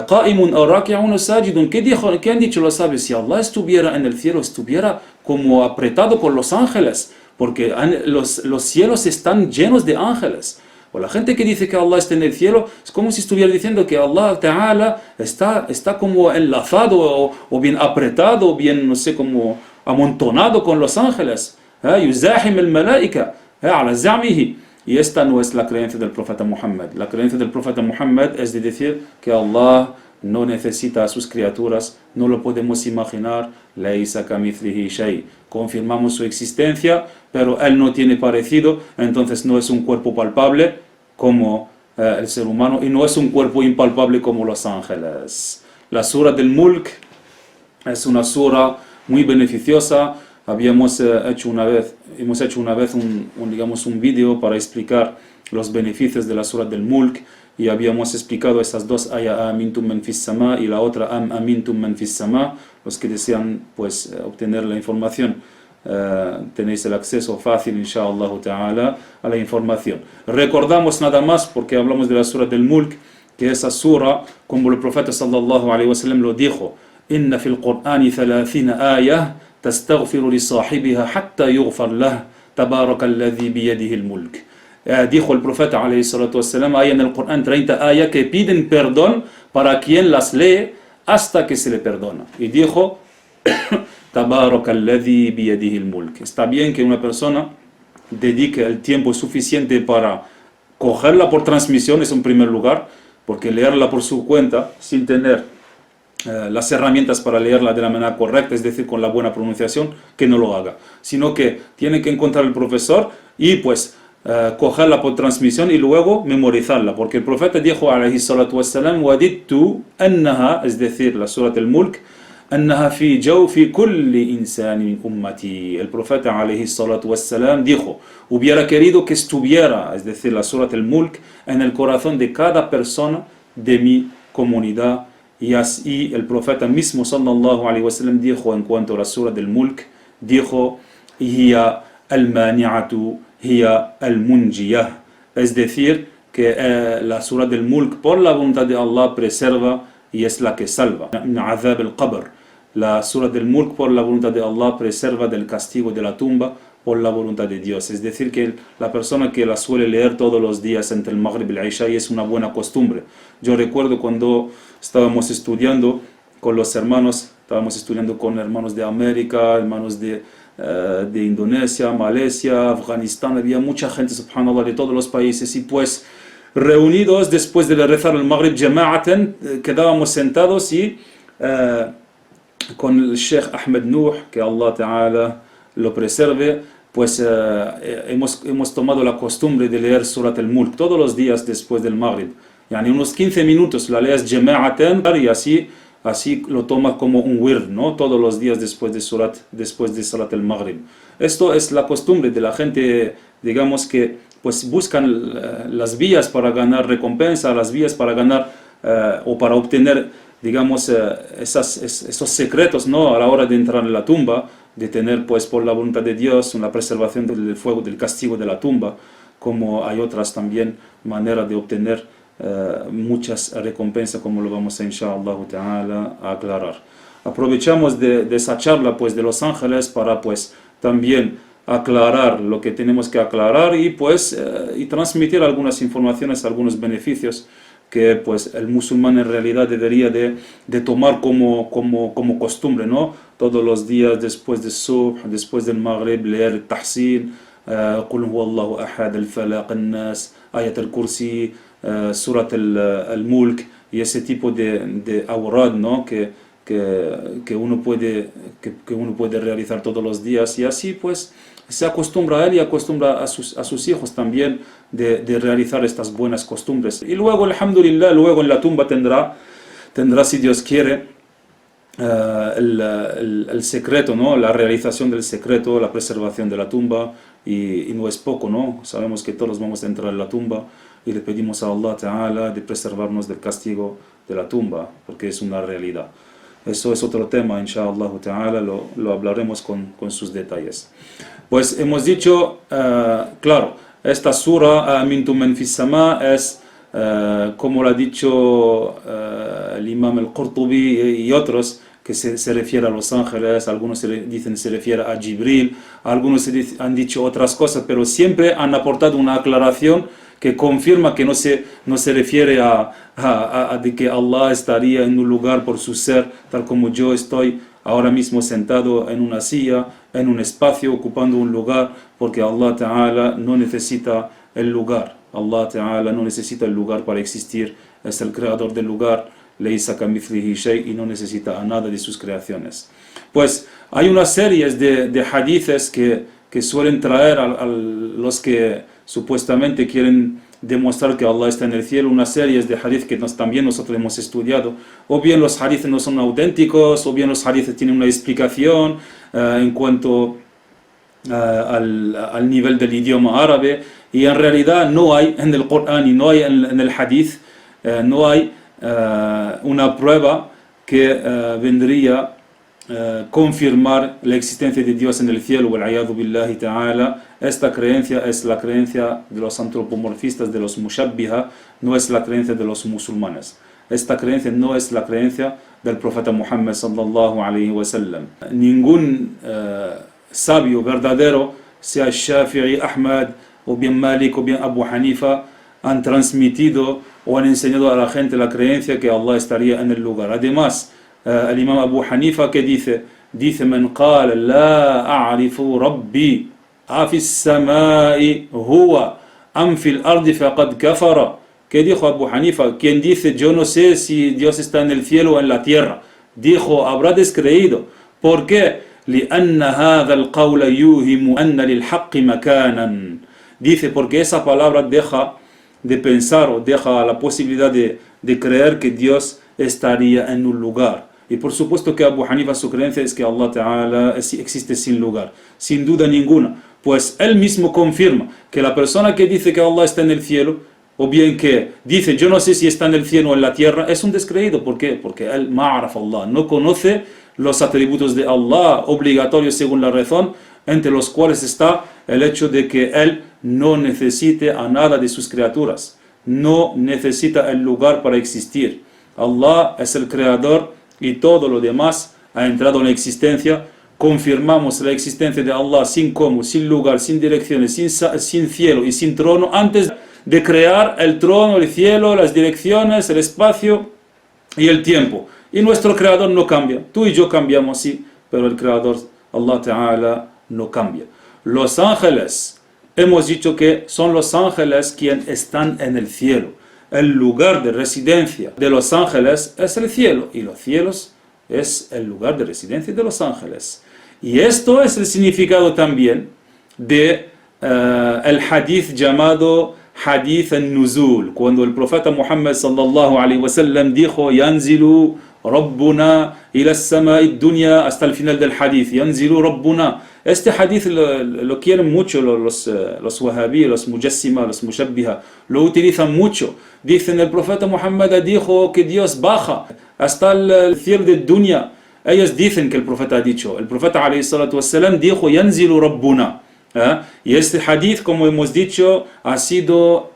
قائم أو راكع أو ساجد. ¿Qué han dicho los sabios? Si Allah estuviera en el cielo, estuviera como apretado con los ángeles, porque los cielos están llenos de ángeles. O la gente que dice que Allah está en el cielo es como si estuviera diciendo que Allah Ta'ala está como enlazado o bien apretado, o bien, no sé, como amontonado con los ángeles. Yuzahim al-malaika ala za'mihi. Y esta no es la creencia del profeta Muhammad. La creencia del profeta Muhammad es de decir que Allah no necesita a sus criaturas, no lo podemos imaginar. Laysa kamithlihi shay. Confirmamos su existencia, pero Él no tiene parecido, entonces no es un cuerpo palpable como el ser humano, y no es un cuerpo impalpable como los ángeles. La Surah del Mulk es una surah muy beneficiosa. Hemos hecho una vez un vídeo para explicar los beneficios de la Surah del Mulk, y habíamos explicado esas dos ayat, amintum man fis sama, y la otra amintum man fis sama. Los que desean pues obtener la información, tenéis el acceso fácil, inshallah ta'ala, a la información. Recordamos nada más, porque hablamos de la Surah del Mulk, que esa surah, como el profeta sallallahu alaihi wasallam lo dijo, inna fil Qur'ani 30 ayah tastaghfiru li sahibiha hatta yughfar lah tabaraka alladhi biyadihi al-mulk. Dijo el profeta alayhi salatu wassalam, hay en el Corán 30 ayas que piden perdón para quien las lee hasta que se le perdona. Y dijo, tabaraka alladhi biyadihi al-mulk. Está bien que una persona dedique el tiempo suficiente para cogerla por transmisión, es en primer lugar, porque leerla por su cuenta sin tener las herramientas para leerla de la manera correcta, es decir, con la buena pronunciación, que no lo haga, sino que tiene que encontrar el profesor y pues cogerla por transmisión y luego memorizarla, porque el profeta dijo alayhi salatu wassalam, wadidtu annaha, es decir, la Surah al-Mulk, أنها في جوف كل إنسان من أمتي. El profeta alayhi salatu wassalam dijo, hubiera querido que estuviera, es decir, la surat al-Mulk, en el corazón de cada persona de mi comunidad. Y así el profeta mismo sallallahu alayhi wasallam dijo en cuanto a la surat del Mulk, dijo, hiya al-mani'atu, hiya al-munjiyah. Es decir, que la surat del Mulk por la voluntad de Allah preserva y es la que salva. Min azab al-qabr. La surat del Mulk por la voluntad de Allah preserva del castigo de la tumba por la voluntad de Dios. Es decir, que la persona que la suele leer todos los días entre el Maghrib y el Isha es una buena costumbre. Yo recuerdo cuando estábamos estudiando con los hermanos, estábamos estudiando con hermanos de América, hermanos de Indonesia, Malasia, Afganistán, había mucha gente, subhanallah, de todos los países, y pues reunidos después de rezar el Maghrib jama'atan, quedábamos sentados y con el Sheikh Ahmed Nuh, que Allah Ta'ala lo preserve, pues hemos tomado la costumbre de leer Surat al-Mulk todos los días después del Maghrib. Yani unos 15 minutos la lees jama'atan y así lo tomas como un wird, ¿no? Todos los días después de Salat al-Maghrib. Esto es la costumbre de la gente, digamos que pues buscan las vías para ganar recompensa, las vías para ganar o para obtener, digamos, esos secretos, ¿no? A la hora de entrar en la tumba, de tener, pues, por la voluntad de Dios, una preservación del fuego, del castigo de la tumba, como hay otras también maneras de obtener muchas recompensas, como lo vamos a, inshallah ta'ala, a aclarar. Aprovechamos de esa charla, pues, de los ángeles para, pues, también aclarar lo que tenemos que aclarar y, pues, y transmitir algunas informaciones, algunos beneficios que pues el musulmán en realidad debería de tomar como costumbre, ¿no? Todos los días después del subh, después del maghrib, leer el tahsin, Qul huwallahu ahad, al-falaq, al-nas, ayat al-kursi, surat al-mulk, y ese tipo de awrad, ¿no? que uno puede realizar todos los días, y así pues se acostumbra a él y acostumbra a sus hijos también de realizar estas buenas costumbres. Y luego, alhamdulillah, luego en la tumba tendrá si Dios quiere, el secreto, ¿no? La realización del secreto, la preservación de la tumba, y no es poco, ¿no? Sabemos que todos vamos a entrar en la tumba y le pedimos a Allah Ta'ala de preservarnos del castigo de la tumba, porque es una realidad. Eso es otro tema, inshallah ta'ala, lo hablaremos con sus detalles. Pues hemos dicho, claro, esta sura, Amintum man fis sama, es, como lo ha dicho el imam al-Qurtubi y otros, que se refiere a los ángeles, algunos dicen se refiere a Jibril, algunos han dicho otras cosas, pero siempre han aportado una aclaración que confirma que no se refiere a de que Allah estaría en un lugar por su ser, tal como yo estoy ahora mismo sentado en una silla, en un espacio, ocupando un lugar, porque Allah Ta'ala no necesita el lugar. Allah Ta'ala no necesita el lugar para existir, es el creador del lugar, Laysa kamithlihi shay, y no necesita a nada de sus creaciones. Pues hay una serie de hadithes que suelen traer a los que supuestamente quieren demostrar que Allah está en el cielo, una serie de hadith que también nosotros hemos estudiado. O bien los hadiths no son auténticos, o bien los hadiths tienen una explicación en cuanto al nivel del idioma árabe, y en realidad no hay en el Corán y no hay en el hadith, no hay una prueba que vendría confirmar la existencia de Dios en el cielo, wal-'iyadhu billahi ta'ala. Esta creencia es la creencia de los antropomorfistas, de los mushabbiha, no es la creencia de los musulmanes. Esta creencia no es la creencia del profeta Muhammad sallallahu alayhi wa sallam. Ningún sabio verdadero, sea Shafi'i, Ahmad, o bien Malik, o bien Abu Hanifa, han transmitido o han enseñado a la gente la creencia que Allah estaría en el lugar. Además, el imam Abu Hanifa, que dice man qala la a'rifu rabbi afis samai huwa am fil ardi faqad kafara. ¿Qué dijo Abu Hanifa? Quien dice yo no sé si Dios está en el cielo o en la tierra, dijo habrá descreído. ¿Por qué? لأن هذا القول يوهم أن للحق مكانا. Dice porque esa palabra deja de pensar o deja la posibilidad de creer que Dios estaría en un lugar. Y por supuesto que Abu Hanifa su creencia es que Allah Ta'ala existe sin lugar, sin duda ninguna. Pues él mismo confirma que la persona que dice que Allah está en el cielo, o bien que dice yo no sé si está en el cielo o en la tierra, es un descreído. ¿Por qué? Porque él ma'araf Allah, no conoce los atributos de Allah obligatorios según la razón, entre los cuales está el hecho de que él no necesite a nada de sus criaturas, no necesita el lugar para existir. Allah es el creador y todo lo demás ha entrado en la existencia. Confirmamos la existencia de Allah sin cómo, sin lugar, sin direcciones, sin cielo y sin trono, antes de crear el trono, el cielo, las direcciones, el espacio y el tiempo. Y nuestro creador no cambia. Tú y yo cambiamos, sí, pero el creador, Allah Ta'ala, no cambia. Los ángeles, hemos dicho que son los ángeles quienes están en el cielo. El lugar de residencia de los ángeles es el cielo, y los cielos es el lugar de residencia de los ángeles. Y esto es el significado también de el hadith llamado Hadith al-Nuzul, cuando el profeta Muhammad sallallahu alaihi wasallam dijo Yanzilu Rabbuna ila as-sama'i dunya, hasta el final del hadith, Yanzilu Rabbuna. Este hadith lo quieren mucho los wahabí, los mujassima, los mushabbiha, lo utilizan mucho. Dicen el profeta Muhammad dijo que Dios baja hasta el cielo de dunya. Ellos dicen que el profeta ha dicho. El profeta alayhi salatu wassalam dijo Yanzilu Rabbuna. Y este hadith, como hemos dicho, ha sido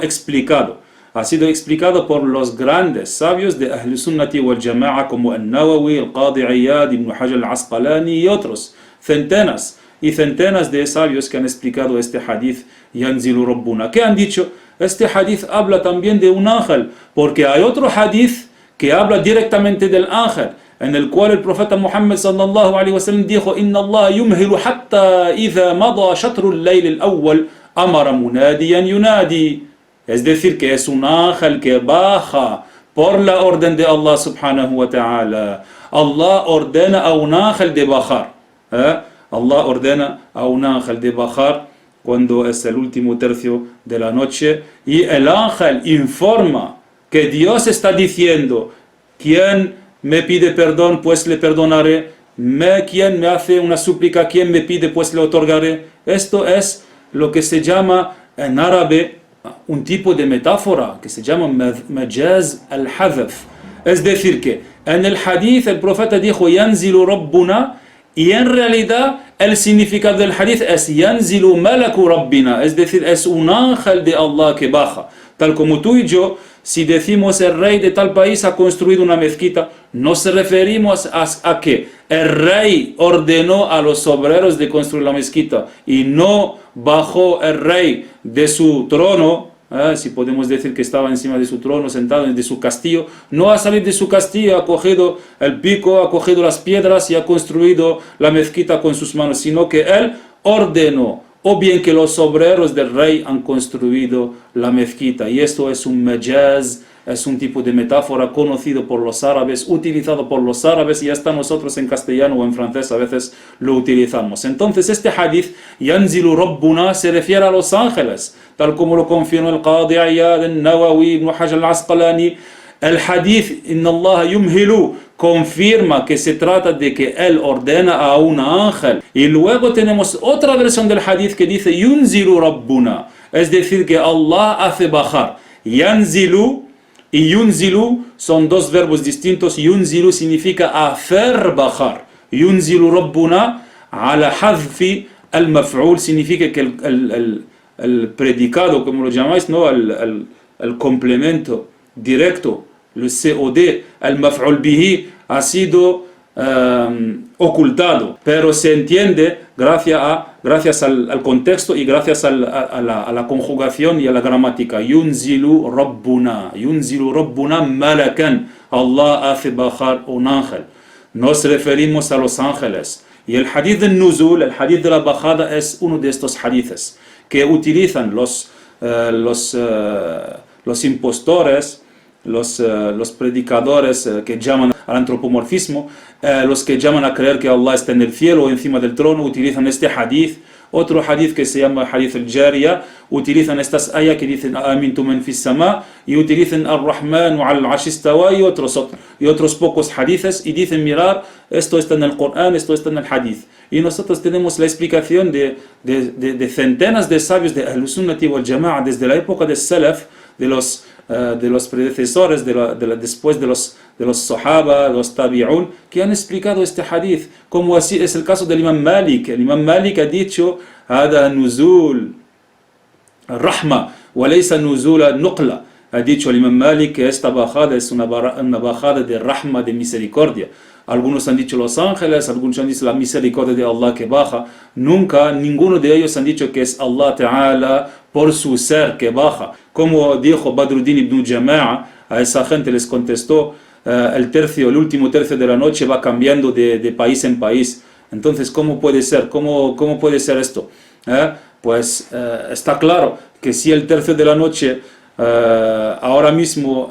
explicado. Ha sido explicado por los grandes sabios de Ahl Sunnati wal Jama'a como Al-Nawawi, Al-Qadi Iyad, Ibn Hajar Al-Asqalani y otros. Centenas y centenas de sabios que han explicado este hadith Yanzilu Rabbuna. ¿Qué han dicho? Este hadith habla también de un ángel, porque hay otro hadith que habla directamente del ángel, en el cual el profeta Muhammad sallallahu alaihi wasallam dijo Inna Allah yumhilu hatta idha mada shatrul layl al-awwal amara munadiyan yunadi. Es decir, que es un ángel que baja por la orden de Allah subhanahu wa ta'ala. Allah ordena a un ángel de bajar. Allah ordena a un ángel de bajar cuando es el último tercio de la noche, y el ángel informa que Dios está diciendo ¿quién me pide perdón? Pues le perdonaré. ¿Quién me hace una súplica? ¿Quién me pide? Pues le otorgaré. Esto es lo que se llama en árabe un tipo de metáfora que se llama majaz al-hadhaf. Es decir que en el hadith el profeta dijo Yanzilu Rabbuna, y en realidad el significado del hadith es Yanzilu Malaku Rabbina, es decir, es un ángel de Allah que baja. Tal como tú y yo, si decimos el rey de tal país ha construido una mezquita, nos referimos a que el rey ordenó a los obreros de construir la mezquita y no bajó el rey de su trono, si podemos decir que estaba encima de su trono, sentado en su castillo, no ha salido de su castillo, ha cogido el pico, ha cogido las piedras y ha construido la mezquita con sus manos, sino que él ordenó, o bien que los obreros del rey han construido la mezquita. Y esto es un majaz, es un tipo de metáfora conocido por los árabes, utilizado por los árabes, y hasta nosotros en castellano o en francés a veces lo utilizamos. Entonces este hadith, Yanzilu Rabbuna, se refiere a los ángeles, tal como lo confirma el Qadi Iyad, el Nawawi, Ibn Hajar al-Asqalani. El hadith, Inna Allah yumhilu, confirma que se trata de que él ordena a un ángel. Y luego tenemos otra versión del hadith que dice Yunzilu Rabbuna, es decir, que Allah hace bajar. Yanzilu y Yunzilu son dos verbos distintos. Yunzilu significa hacer bajar. Yunzilu Rabbuna ala hadfi al-maf'ul, significa que el predicado, como lo llamáis, ¿no? el complemento directo, el COD, el maf'ul bihi, ha sido ocultado, pero se entiende gracias al contexto y gracias a la conjugación y a la gramática. Yunzilu Rabbuna malakan, Allah hace bajar un ángel. Nos referimos a los ángeles. Y el hadith del nuzul, el hadith de la bajada, es uno de estos hadithes que utilizan los impostores los predicadores que llaman al antropomorfismo, los que llaman a creer que Allah está en el cielo o encima del trono, utilizan este hadith. Otro hadith que se llama hadith al-Jariya, utilizan estas ayas que dicen Amintum man fis sama, y utilizan al-Rahman wa al-Arsh istawa, y otros pocos hadithes, y dicen, mirar, esto está en el Corán, esto está en el hadith. Y nosotros tenemos la explicación de centenas de sabios de Ahl-Sunnati wal Jama'a desde la época del Salaf, de los predecesores, después de los Sahaba, de los Tabi'un, que han explicado este hadith, como así es el caso del Imam Malik. El Imam Malik ha dicho, Hada nuzul rahma, wa laysa nuzul nuqla. Ha dicho el Imam Malik que esta bajada es una bajada de rahma, de misericordia. Algunos han dicho los ángeles, algunos han dicho la misericordia de Allah que baja. Nunca, ninguno de ellos han dicho que es Allah Ta'ala por su ser que baja. Como dijo Badruddin ibn Jama'a, a esa gente les contestó, el último tercio de la noche va cambiando de país en país. Entonces, ¿cómo puede ser? ¿Cómo puede ser esto? Pues está claro que si el tercio de la noche ahora mismo,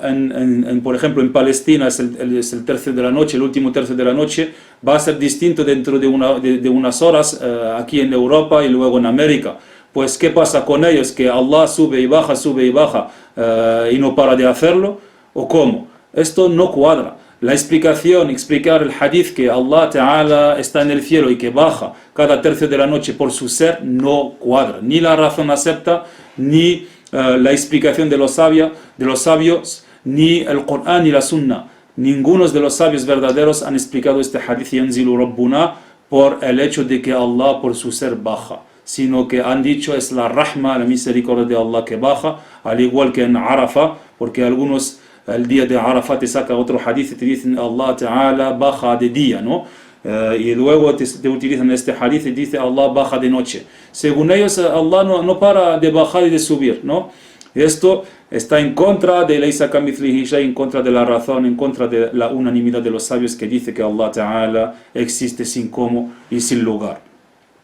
por ejemplo, en Palestina es el tercio de la noche, el último tercio de la noche, va a ser distinto dentro de unas horas aquí en Europa y luego en América. Pues, ¿qué pasa con ellos? ¿Que Allah sube y baja y no para de hacerlo? ¿O cómo? Esto no cuadra. La explicar el hadith que Allah Ta'ala está en el cielo y que baja cada tercio de la noche por su ser, no cuadra. Ni la razón acepta, ni la explicación de los sabios, ni el Corán ni la Sunna. Ninguno de los sabios verdaderos han explicado este hadith yanzilu Rabbuna por el hecho de que Allah por su ser baja, sino que han dicho es la rahma, la misericordia de Allah que baja, al igual que en Arafah, porque algunos el día de Arafah te saca otro hadith y te dicen Allah Ta'ala baja de día, ¿no? Y luego te utilizan este hadith y dice Allah baja de noche. Según ellos, Allah no para de bajar y de subir, ¿no? Esto está en contra de Laysa kamithlihi shay, en contra de la razón, en contra de la unanimidad de los sabios que dice que Allah Ta'ala existe sin cómo y sin lugar.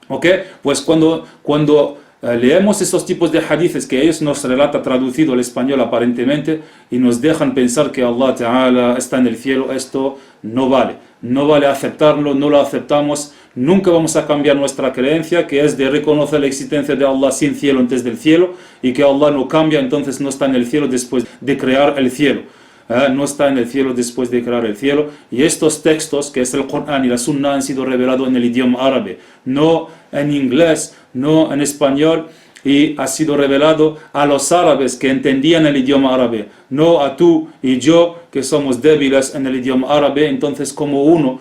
¿Ok? Pues cuando leemos esos tipos de hadiths que ellos nos relatan traducido al español aparentemente y nos dejan pensar que Allah Ta'ala está en el cielo, esto no vale aceptarlo, no lo aceptamos. Nunca vamos a cambiar nuestra creencia, que es de reconocer la existencia de Allah sin cielo antes del cielo, y que Allah no cambia, entonces no está en el cielo después de crear el cielo. No está en el cielo después de crear el cielo. Y estos textos, que es el Corán y la Sunna, han sido revelados en el idioma árabe, no en inglés, no en español, y ha sido revelado a los árabes que entendían el idioma árabe, no a tú y yo que somos débiles en el idioma árabe. Entonces, como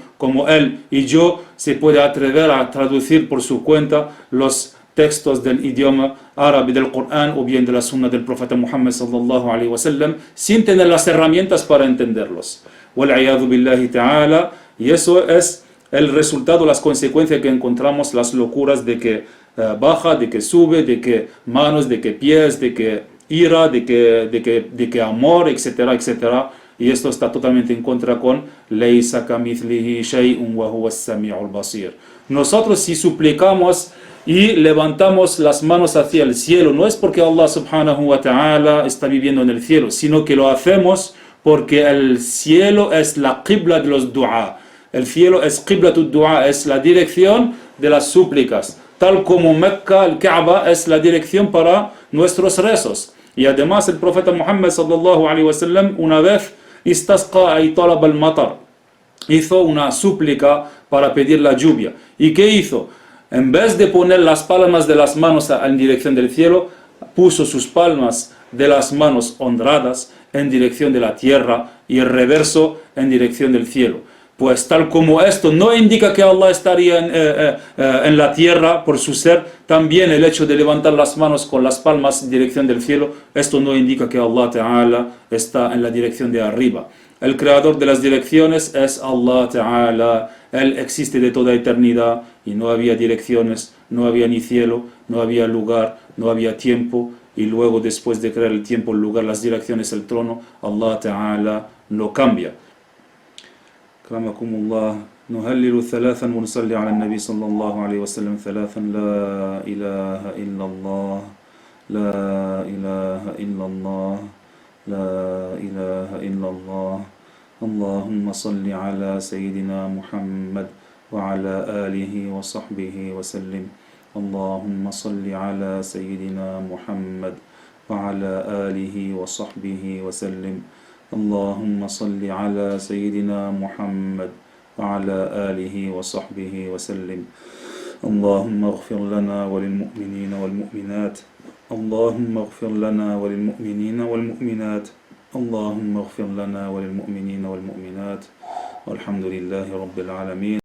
él y yo, se puede atrever a traducir por su cuenta los textos del idioma árabe del Corán o bien de la Sunna del profeta Muhammad sallallahu alaihi wasallam sin tener las herramientas para entenderlos. Wal'iyadu billahi ta'ala. Y eso es el resultado, las consecuencias que encontramos, las locuras de que baja, de que sube, de que manos, de que pies, de que ira, de que amor, etcétera, etcétera. Y esto está totalmente en contra con Laysa kamithlihi shay'un wa huwa as-sami'ul basir. Nosotros, si suplicamos y levantamos las manos hacia el cielo, no es porque Allah subhanahu wa ta'ala está viviendo en el cielo, sino que lo hacemos porque el cielo es la qibla de los du'a. El cielo es qiblatud du'a, es la dirección de las súplicas, tal como Mecca, el Kaaba, es la dirección para nuestros rezos. Y además el profeta Muhammad sallallahu alaihi wasallam una vez istasqa y talab al-matar, hizo una súplica para pedir la lluvia. ¿Y qué hizo? En vez de poner las palmas de las manos en dirección del cielo, puso sus palmas de las manos honradas en dirección de la tierra y el reverso en dirección del cielo. Pues tal como esto no indica que Allah estaría en la tierra por su ser, también el hecho de levantar las manos con las palmas en dirección del cielo, esto no indica que Allah Ta'ala está en la dirección de arriba. El creador de las direcciones es Allah Ta'ala. Él existe de toda eternidad y no había direcciones, no había ni cielo, no había lugar, no había tiempo. Y luego, después de crear el tiempo, el lugar, las direcciones, el trono, Allah Ta'ala no cambia. Akramakumullah. نهلل ثلاثا ونصلي على النبي صلى الله عليه وسلم ثلاثا لا إله إلا الله لا إله إلا الله لا إله إلا الله. اللهم صل على سيدنا محمد وعلى آله وصحبه وسلم. اللهم صل على سيدنا محمد وعلى آله وصحبه وسلم. اللهم صل على سيدنا محمد وعلى آله وصحبه وسلم. اللهم اغفر لنا وللمؤمنين والمؤمنات. اللهم اغفر لنا وللمؤمنين والمؤمنات. اللهم اغفر لنا وللمؤمنين والمؤمنات. والحمد لله رب العالمين.